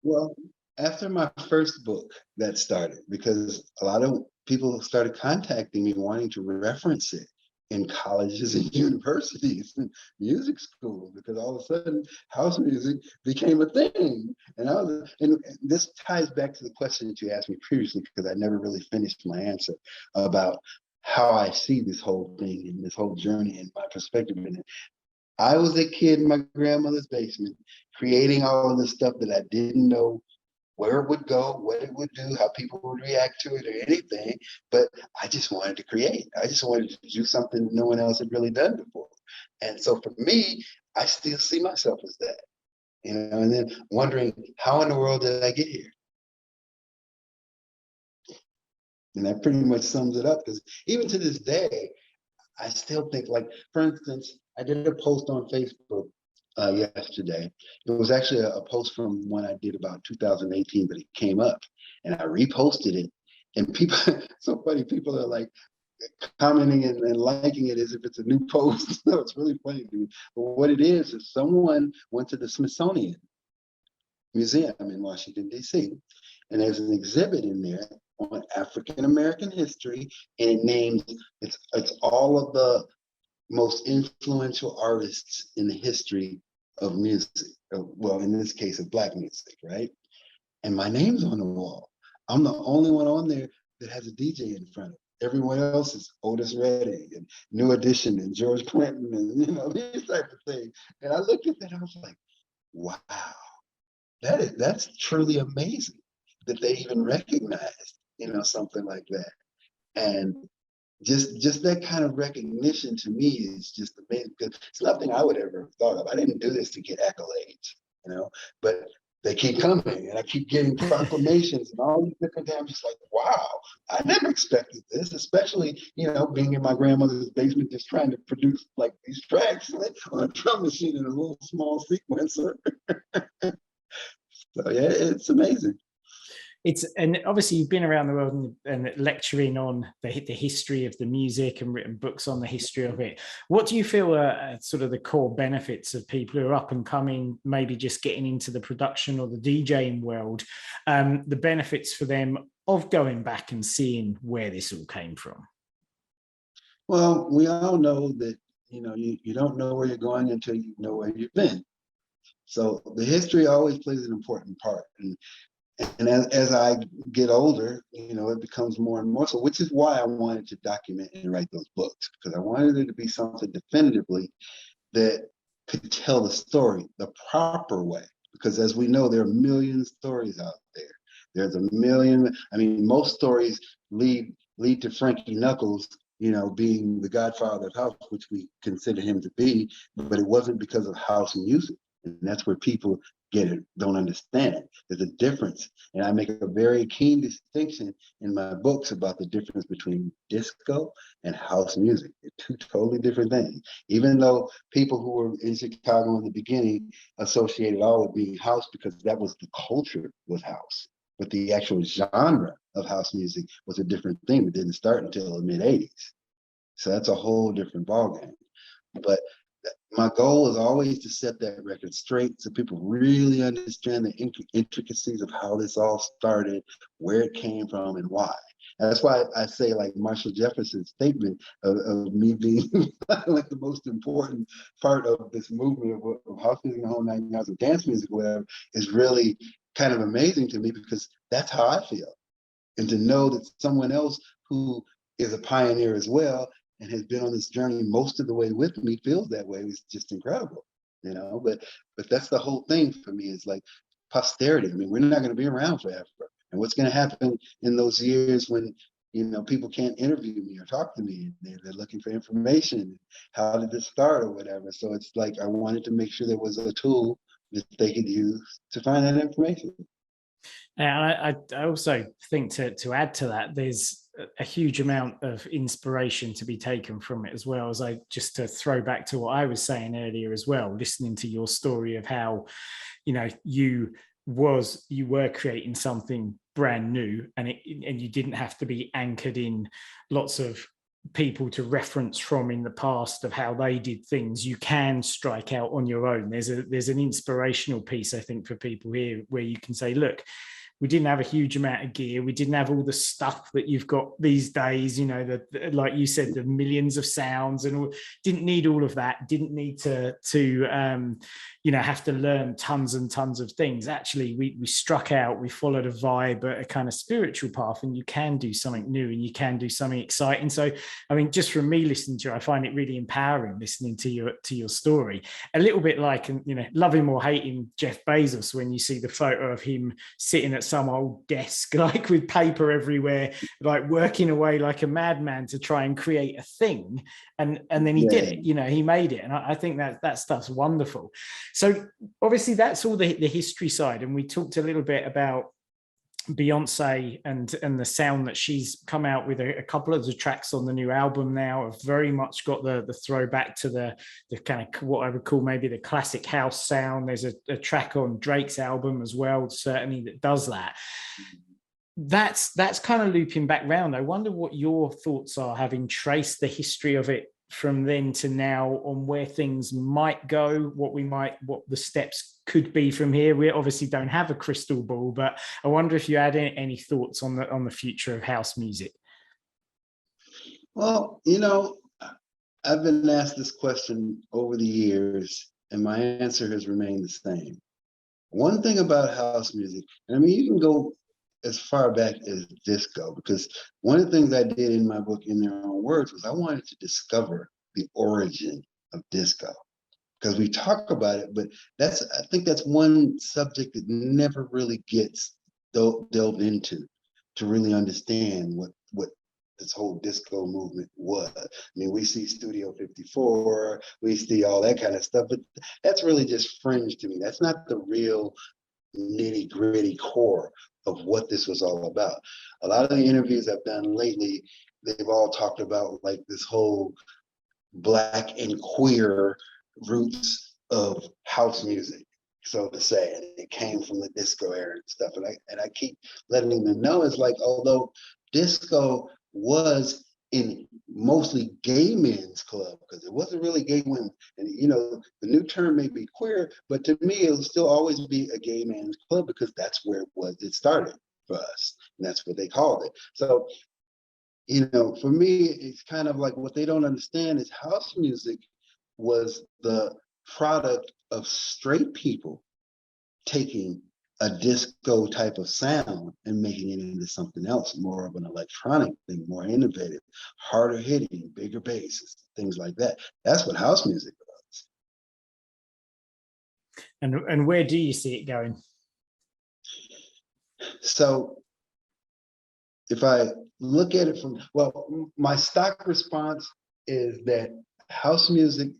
B: Well, after my first book, that started because a lot of people started contacting me wanting to reference it in colleges and universities and music schools, because all of a sudden house music became a thing. And this ties back to the question that you asked me previously, because I never really finished my answer about how I see this whole thing and this whole journey and my perspective in it. I was a kid in my grandmother's basement creating all of the stuff that I didn't know where it would go, what it would do, how people would react to it or anything. But I just wanted to create. I just wanted to do something no one else had really done before. And so for me, I still see myself as that, and then wondering, how in the world did I get here? And that pretty much sums it up, because even to this day, I still think, like, for instance, I did a post on Facebook yesterday. It was actually a post from one I did about 2018, but it came up and I reposted it. And people, so funny, people are like, commenting and liking it as if it's a new post. No, it's really funny to me. But what it is someone went to the Smithsonian Museum in Washington, D.C., and there's an exhibit in there on African American history, and it names it's all of the most influential artists in the history of music. Well, in this case, of Black music, right? And my name's on the wall. I'm the only one on there that has a DJ in front of it. Everyone else is Otis Redding and New Edition and George Clinton and these type of things. And I looked at that, I was like, wow, that's truly amazing that they even recognized, something like that. And just that kind of recognition to me is just amazing, because it's nothing I would ever have thought of. I didn't do this to get accolades, but they keep coming and I keep getting proclamations and all these different things. I'm just like, wow, I never expected this, especially, being in my grandmother's basement, just trying to produce like these tracks on a drum machine in a little small sequencer. So yeah, it's amazing.
A: And obviously you've been around the world and lecturing on the history of the music and written books on the history of it. What do you feel are sort of the core benefits of people who are up and coming, maybe just getting into the production or the DJing world, the benefits for them of going back and seeing where this all came from?
B: Well, we all know that, you don't know where you're going until you know where you've been. So the history always plays an important part. And as I get older, it becomes more and more so, which is why I wanted to document and write those books, because I wanted it to be something definitively that could tell the story the proper way. Because as we know, there are a million stories out there. There's a million, most stories lead to Frankie Knuckles, being the godfather of house, which we consider him to be, but it wasn't because of house music. And that's where people don't understand it. There's a difference. And I make a very keen distinction in my books about the difference between disco and house music. They're two totally different things. Even though people who were in Chicago in the beginning associated all with being house because that was the culture, was house. But the actual genre of house music was a different thing. It didn't start until the mid-'80s. So that's a whole different ballgame. But my goal is always to set that record straight so people really understand the intricacies of how this all started, where it came from, and why. And that's why I say, like Marshall Jefferson's statement of me being like the most important part of this movement of house music and the whole 9 yards of dance music, whatever, is really kind of amazing to me, because that's how I feel. And to know that someone else who is a pioneer as well and has been on this journey most of the way with me feels that way is just incredible, but that's the whole thing for me, is like posterity. We're not going to be around forever. And what's going to happen in those years when, people can't interview me or talk to me, they're looking for information, how did this start or whatever. So it's like, I wanted to make sure there was a tool that they could use to find that information.
A: And I also think to add to that, there's a huge amount of inspiration to be taken from it as well. As just to throw back to what I was saying earlier as well, listening to your story of how, you were creating something brand new, and you didn't have to be anchored in lots of people to reference from in the past of how they did things. You can strike out on your own. There's an inspirational piece, I think, for people here, where you can say, look, we didn't have a huge amount of gear. We didn't have all the stuff that you've got these days, like you said, the millions of sounds, and all. Didn't need all of that. Didn't need to have to learn tons and tons of things. Actually, we struck out, we followed a vibe, a kind of spiritual path, and you can do something new and you can do something exciting. So, just from me listening to you, I find it really empowering listening to your story. A little bit like, love him or hate him, Jeff Bezos, when you see the photo of him sitting at some old desk, like with paper everywhere, like working away like a madman to try and create a thing. And then he did it, he made it. And I think that stuff's wonderful. So obviously that's all the history side. And we talked a little bit about Beyonce and the sound that she's come out with. A couple of the tracks on the new album now have very much got the throwback to the kind of what I would call maybe the classic house sound. There's a track on Drake's album as well, certainly, that does that. that's kind of looping back round. I wonder what your thoughts are, having traced the history of it from then to now, on where things might go, what the steps could be from here. We obviously don't have a crystal ball, but I wonder if you had any thoughts on the future of house music.
B: Well, I've been asked this question over the years, and my answer has remained the same. One thing about house music, and I mean, you can go as far back as disco, because one of the things I did in my book, In Their Own Words, was I wanted to discover the origin of disco. Because we talk about it, but I think that's one subject that never really gets delved into, to really understand what this whole disco movement was. I mean, we see Studio 54, we see all that kind of stuff, but that's really just fringe to me. That's not the real nitty gritty core of what this was all about. A lot of the interviews I've done lately, they've all talked about like this whole Black and queer roots of house music, so to say, and it came from the disco era and stuff. And I keep letting them know, it's like, although disco was in mostly gay men's club, because it wasn't really gay women. And the new term may be queer, but to me it'll still always be a gay man's club, because that's where it started for us, and that's what they called it. So for me, it's kind of like, what they don't understand is house music was the product of straight people taking a disco type of sound and making it into something else, more of an electronic thing, more innovative, harder hitting, bigger basses, things like that. That's what house music was.
A: And where do you see it going?
B: So if I look at it my stock response is that house music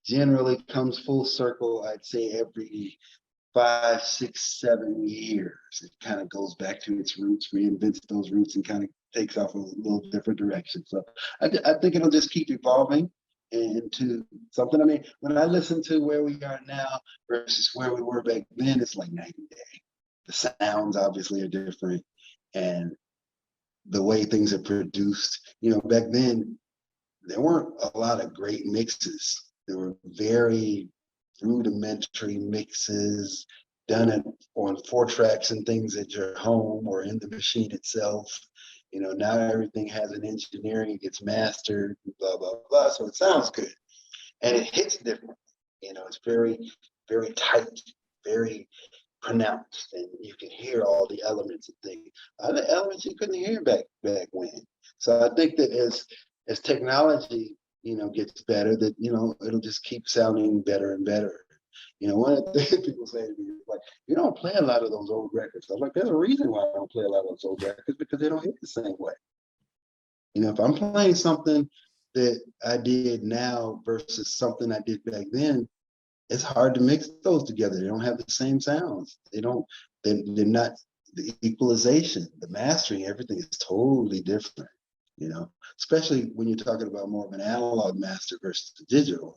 B: generally comes full circle, I'd say every 5, 6, 7 years. It kind of goes back to its roots, reinvents those roots, and kind of takes off a little different direction. So I think it'll just keep evolving into something. I mean, when I listen to where we are now versus where we were back then, it's like night and day. The sounds obviously are different, and the way things are produced. Back then, there weren't a lot of great mixes. There were very rudimentary mixes done on 4 tracks and things at your home or in the machine itself. Now everything has an engineering, it gets mastered, blah, blah, blah. So it sounds good. And it hits different. It's very, very tight, very pronounced, and you can hear all the elements of things. Other elements you couldn't hear back when. So I think that as technology, gets better, that it'll just keep sounding better and better. One of the things people say to me is like, you don't play a lot of those old records. I'm like, there's a reason why I don't play a lot of those old records, because they don't hit the same way. If I'm playing something that I did now versus something I did back then, it's hard to mix those together. They don't have the same sounds. They're not, the equalization, the mastering, everything is totally different, especially when you're talking about more of an analog master versus the digital.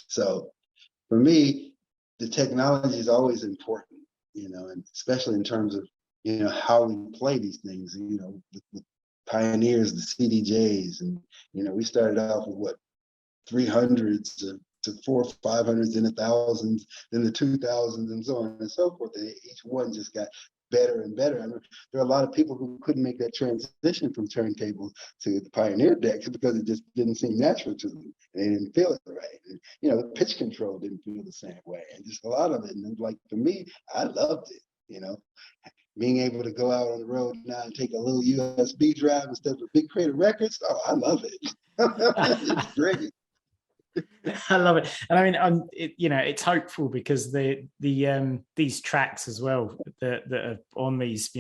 B: So for me, the technology is always important, and especially in terms of, how we play these things, with pioneers, the CDJs, and, we started off with 300s to 400s, 500s, and 1000s, then the 2000s, and so on and so forth. And each one just got better and better. I mean, there are a lot of people who couldn't make that transition from turntables to the Pioneer decks because it just didn't seem natural to them. And they didn't feel it right. And, the pitch control didn't feel the same way. And just a lot of it. And like, for me, I loved it, being able to go out on the road now and take a little USB drive instead of a big crate of records. Oh, I love it. It's great.
A: I love it. And I mean, it's hopeful, because these tracks as well that are on these,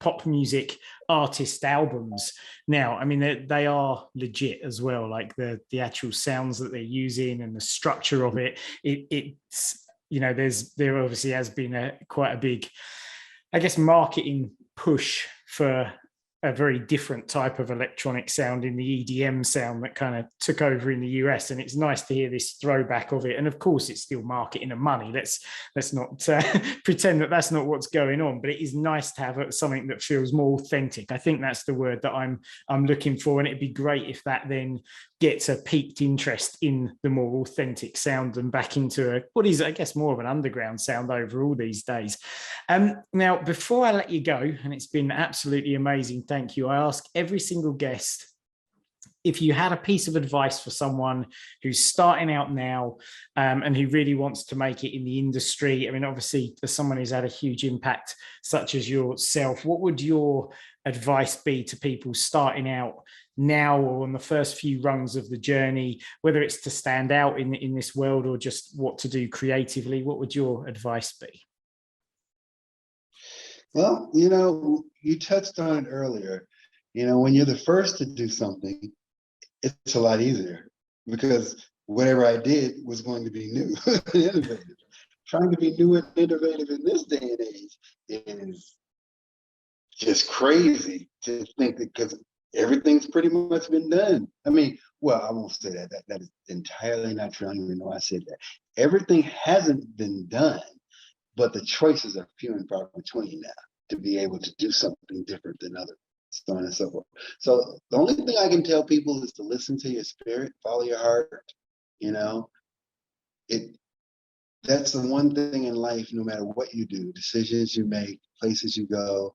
A: pop music artist albums now, I mean, they are legit as well. Like the actual sounds that they're using and the structure of it, it's there obviously has been quite a big, I guess, marketing push for a very different type of electronic sound in the EDM sound that kind of took over in the US. And it's nice to hear this throwback of it. And of course, it's still marketing and money. Let's not pretend that that's not what's going on. But it is nice to have something that feels more authentic. I think that's the word that I'm looking for. And it'd be great if that then gets a piqued interest in the more authentic sound and back into what is, I guess, more of an underground sound overall these days. Now, before I let you go, and it's been absolutely amazing, thank you. I ask every single guest, if you had a piece of advice for someone who's starting out now and who really wants to make it in the industry, I mean, obviously, as someone who's had a huge impact, such as yourself, what would your advice be to people starting out now or on the first few rungs of the journey, whether it's to stand out in this world or just what to do creatively? What would your advice be?
B: Well, you know, you touched on it earlier. You know, when you're the first to do something, it's a lot easier because whatever I did was going to be new and innovative. Trying to be new and innovative in this day and age is just crazy to think that, because everything's pretty much been done. I mean, well, I won't say that. That is entirely not true. I don't even know I said that. Everything hasn't been done, but the choices are few and far between now to be able to do something different than others, so on and so forth. So the only thing I can tell people is to listen to your spirit, follow your heart. You know, that's the one thing in life, no matter what you do, decisions you make, places you go,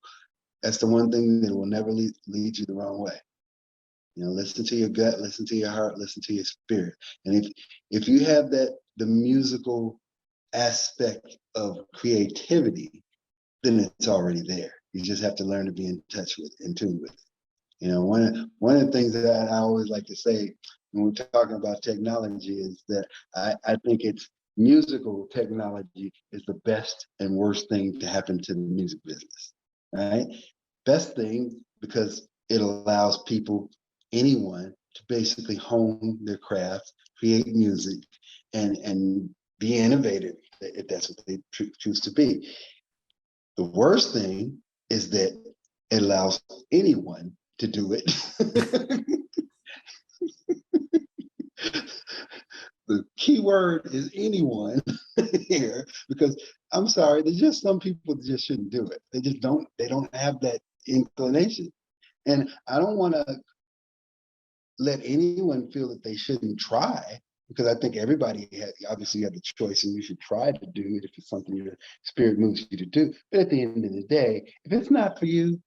B: that's the one thing that will never lead you the wrong way. You know, listen to your gut, listen to your heart, listen to your spirit. And if you have the musical aspect of creativity, then it's already there. You just have to learn to be in touch with, in tune with it. You know, one of the things that I always like to say when we're talking about technology is that I think it's musical technology is the best and worst thing to happen to the music business, right? Best thing because it allows people, anyone, to basically hone their craft, create music, and be innovative if that's what they choose to be. The worst thing is that it allows anyone to do it. The key word is anyone here, because I'm sorry, there's just some people that just shouldn't do it. They don't have that inclination. And I don't want to let anyone feel that they shouldn't try, because I think everybody obviously have the choice, and you should try to do it if it's something your spirit moves you to do. But at the end of the day, if it's not for you,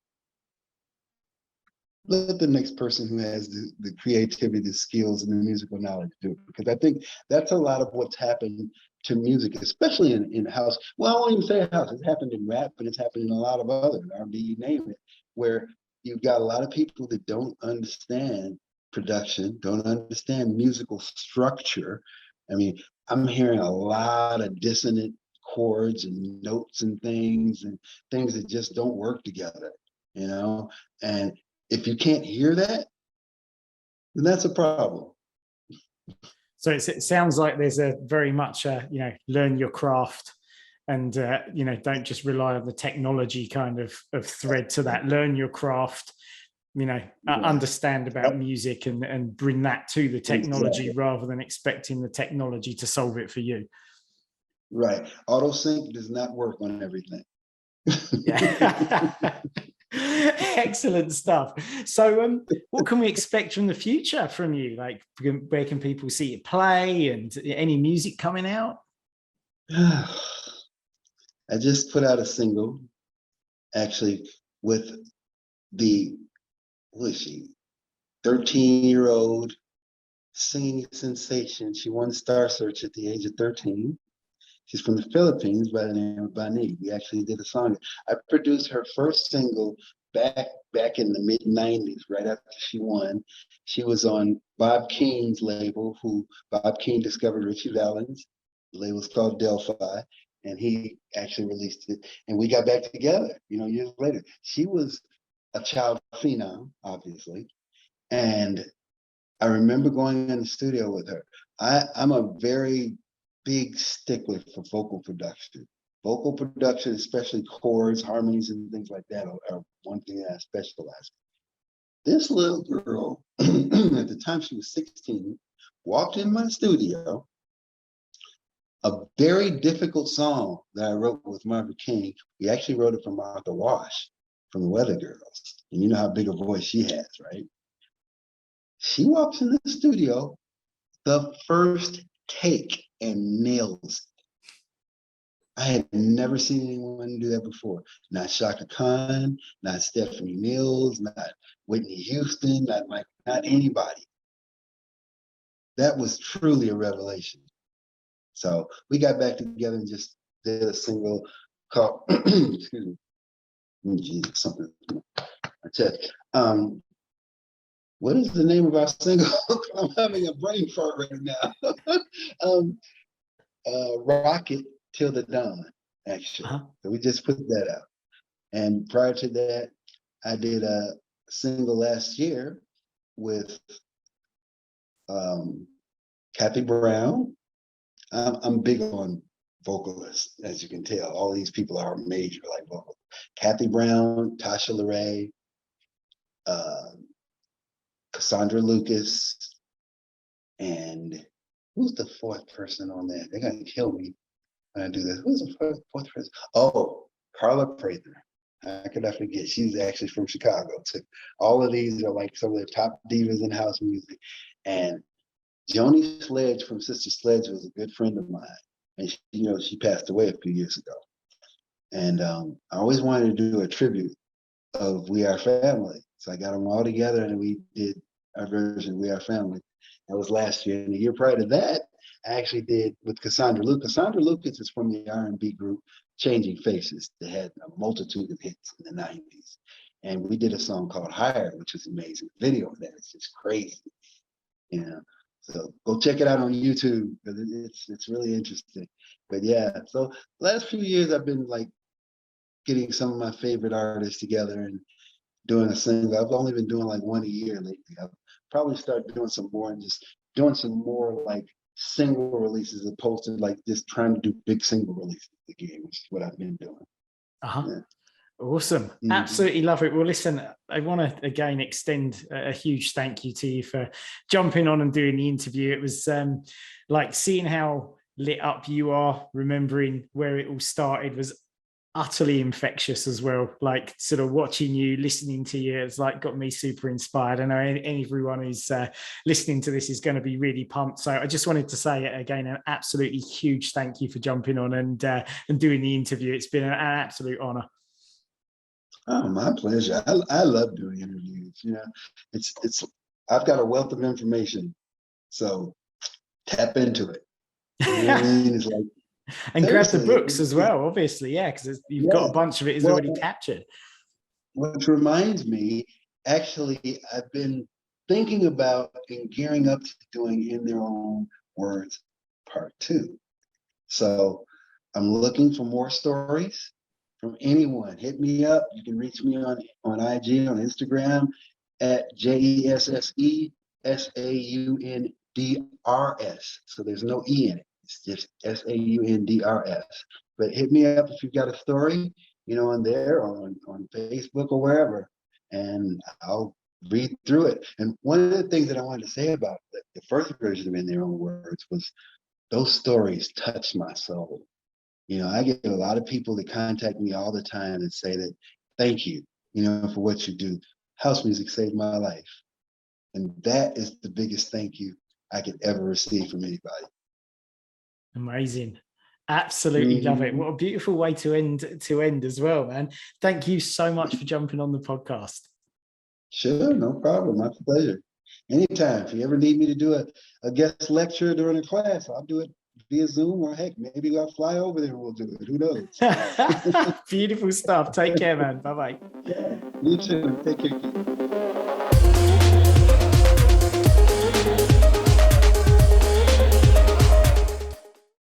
B: let the next person who has the creativity, the skills, and the musical knowledge do it. Because I think that's a lot of what's happened to music, especially in house. Well, I won't even say house. It's happened in rap, but it's happened in a lot of other R&B, you name it, where you've got a lot of people that don't understand production, don't understand musical structure. I mean, I'm hearing a lot of dissonant chords and notes and things that just don't work together, you know? And if you can't hear that, then that's a problem.
A: So it sounds like there's a very much, learn your craft and, don't just rely on the technology kind of thread to that. Learn your craft, understand about music and bring that to the technology rather than expecting the technology to solve it for you.
B: Right. Auto sync does not work on everything.
A: Yeah. Excellent stuff. So what can we expect from the future from you? Like, where can people see you play, and any music coming out?
B: I just put out a single, actually, with the, who is she, 13-year-old singing sensation. She won Star Search at the age of 13. She's from the Philippines by the name of Bani. We actually did a song. I produced her first single back in the mid-90s, right after she won. She was on Bob Keane's label, who Bob Keane discovered Richie Valens. The label's called Delphi, and he actually released it. And we got back together, years later. She was a child phenom, obviously. And I remember going in the studio with her. I'm a very big stickler for vocal production. Vocal production, especially chords, harmonies, and things like that, are one thing that I specialize This little girl, at the time she was 16, walked in my studio. A very difficult song that I wrote with Marvin King. We actually wrote it for Martha Wash from the Weather Girls. And you know how big a voice she has, right? She walks in the studio, the first take, and nails it. I had never seen anyone do that before. Not Shaka Khan, not Stephanie Mills, not Whitney Houston, not anybody. That was truly a revelation. So we got back together and just did a single called, excuse me, Jesus, something I chest. What is the name of our single? I'm having a brain fart right now. Rocket Till the Dawn, actually. So we just put that out. And prior to that, I did a single last year with Kathy Brown. I'm big on vocalists, as you can tell. All these people are major, like vocalists. Kathy Brown, Tasha LaRae, Cassandra Lucas, and who's the fourth person on that? They're gonna kill me when I do this. Who's the fourth person? Oh, Carla Prather. How could I forget? She's actually from Chicago too. All of these are like some of the top divas in house music. And Joni Sledge from Sister Sledge was a good friend of mine. And she passed away a few years ago. And I always wanted to do a tribute of We Are Family. So I got them all together and we did our version of We Are Family. That was last year. And the year prior to that, I actually did with Cassandra Lucas. Cassandra Lucas is from the R&B group Changing Faces. They had a multitude of hits in the 90s. And we did a song called Higher, which is amazing. The video of that is just crazy. So go check it out on YouTube because it's really interesting. But yeah, so last few years I've been like getting some of my favorite artists together and doing a single. I've only been doing like one a year lately. I'll probably start doing some more and just doing some more like single releases as opposed to like just trying to do big single releases again, which is what I've been doing.
A: Yeah. Awesome. Absolutely love it. Well, listen, I want to again extend a huge thank you to you for jumping on and doing the interview. It was like seeing how lit up you are, remembering where it all started was utterly infectious as well. Like sort of watching you, listening to you, it's like got me super inspired. I know everyone who's listening to this is going to be really pumped. So I just wanted to say again, an absolutely huge thank you for jumping on and doing the interview. It's been an absolute honor.
B: Oh, my pleasure. I love doing interviews. It's I've got a wealth of information, so tap into it. You know what I mean? It's like,
A: and grab the books as well, obviously, yeah, because you've got a bunch of it is already captured.
B: Which reminds me, actually, I've been thinking about and gearing up to doing In Their Own Words Part 2. So I'm looking for more stories from anyone. Hit me up. You can reach me on IG, on Instagram at JESSE SAUNDRS. So there's no E in it. It's just SAUNDRS. But hit me up if you've got a story, on there or on Facebook or wherever, and I'll read through it. And one of the things that I wanted to say about the first version of In Their Own Words was those stories touched my soul. I get a lot of people that contact me all the time and say that, thank you, for what you do. House music saved my life. And that is the biggest thank you I could ever receive from anybody.
A: Amazing. Absolutely love it. What a beautiful way to end as well, man. Thank you so much for jumping on the podcast.
B: Sure, no problem. My pleasure. Anytime. If you ever need me to do a guest lecture during a class, I'll do it via Zoom, or heck, maybe I'll fly over there and we'll do it. Who knows?
A: Beautiful stuff. Take care, man. Bye-bye.
B: Yeah, you too. Take care.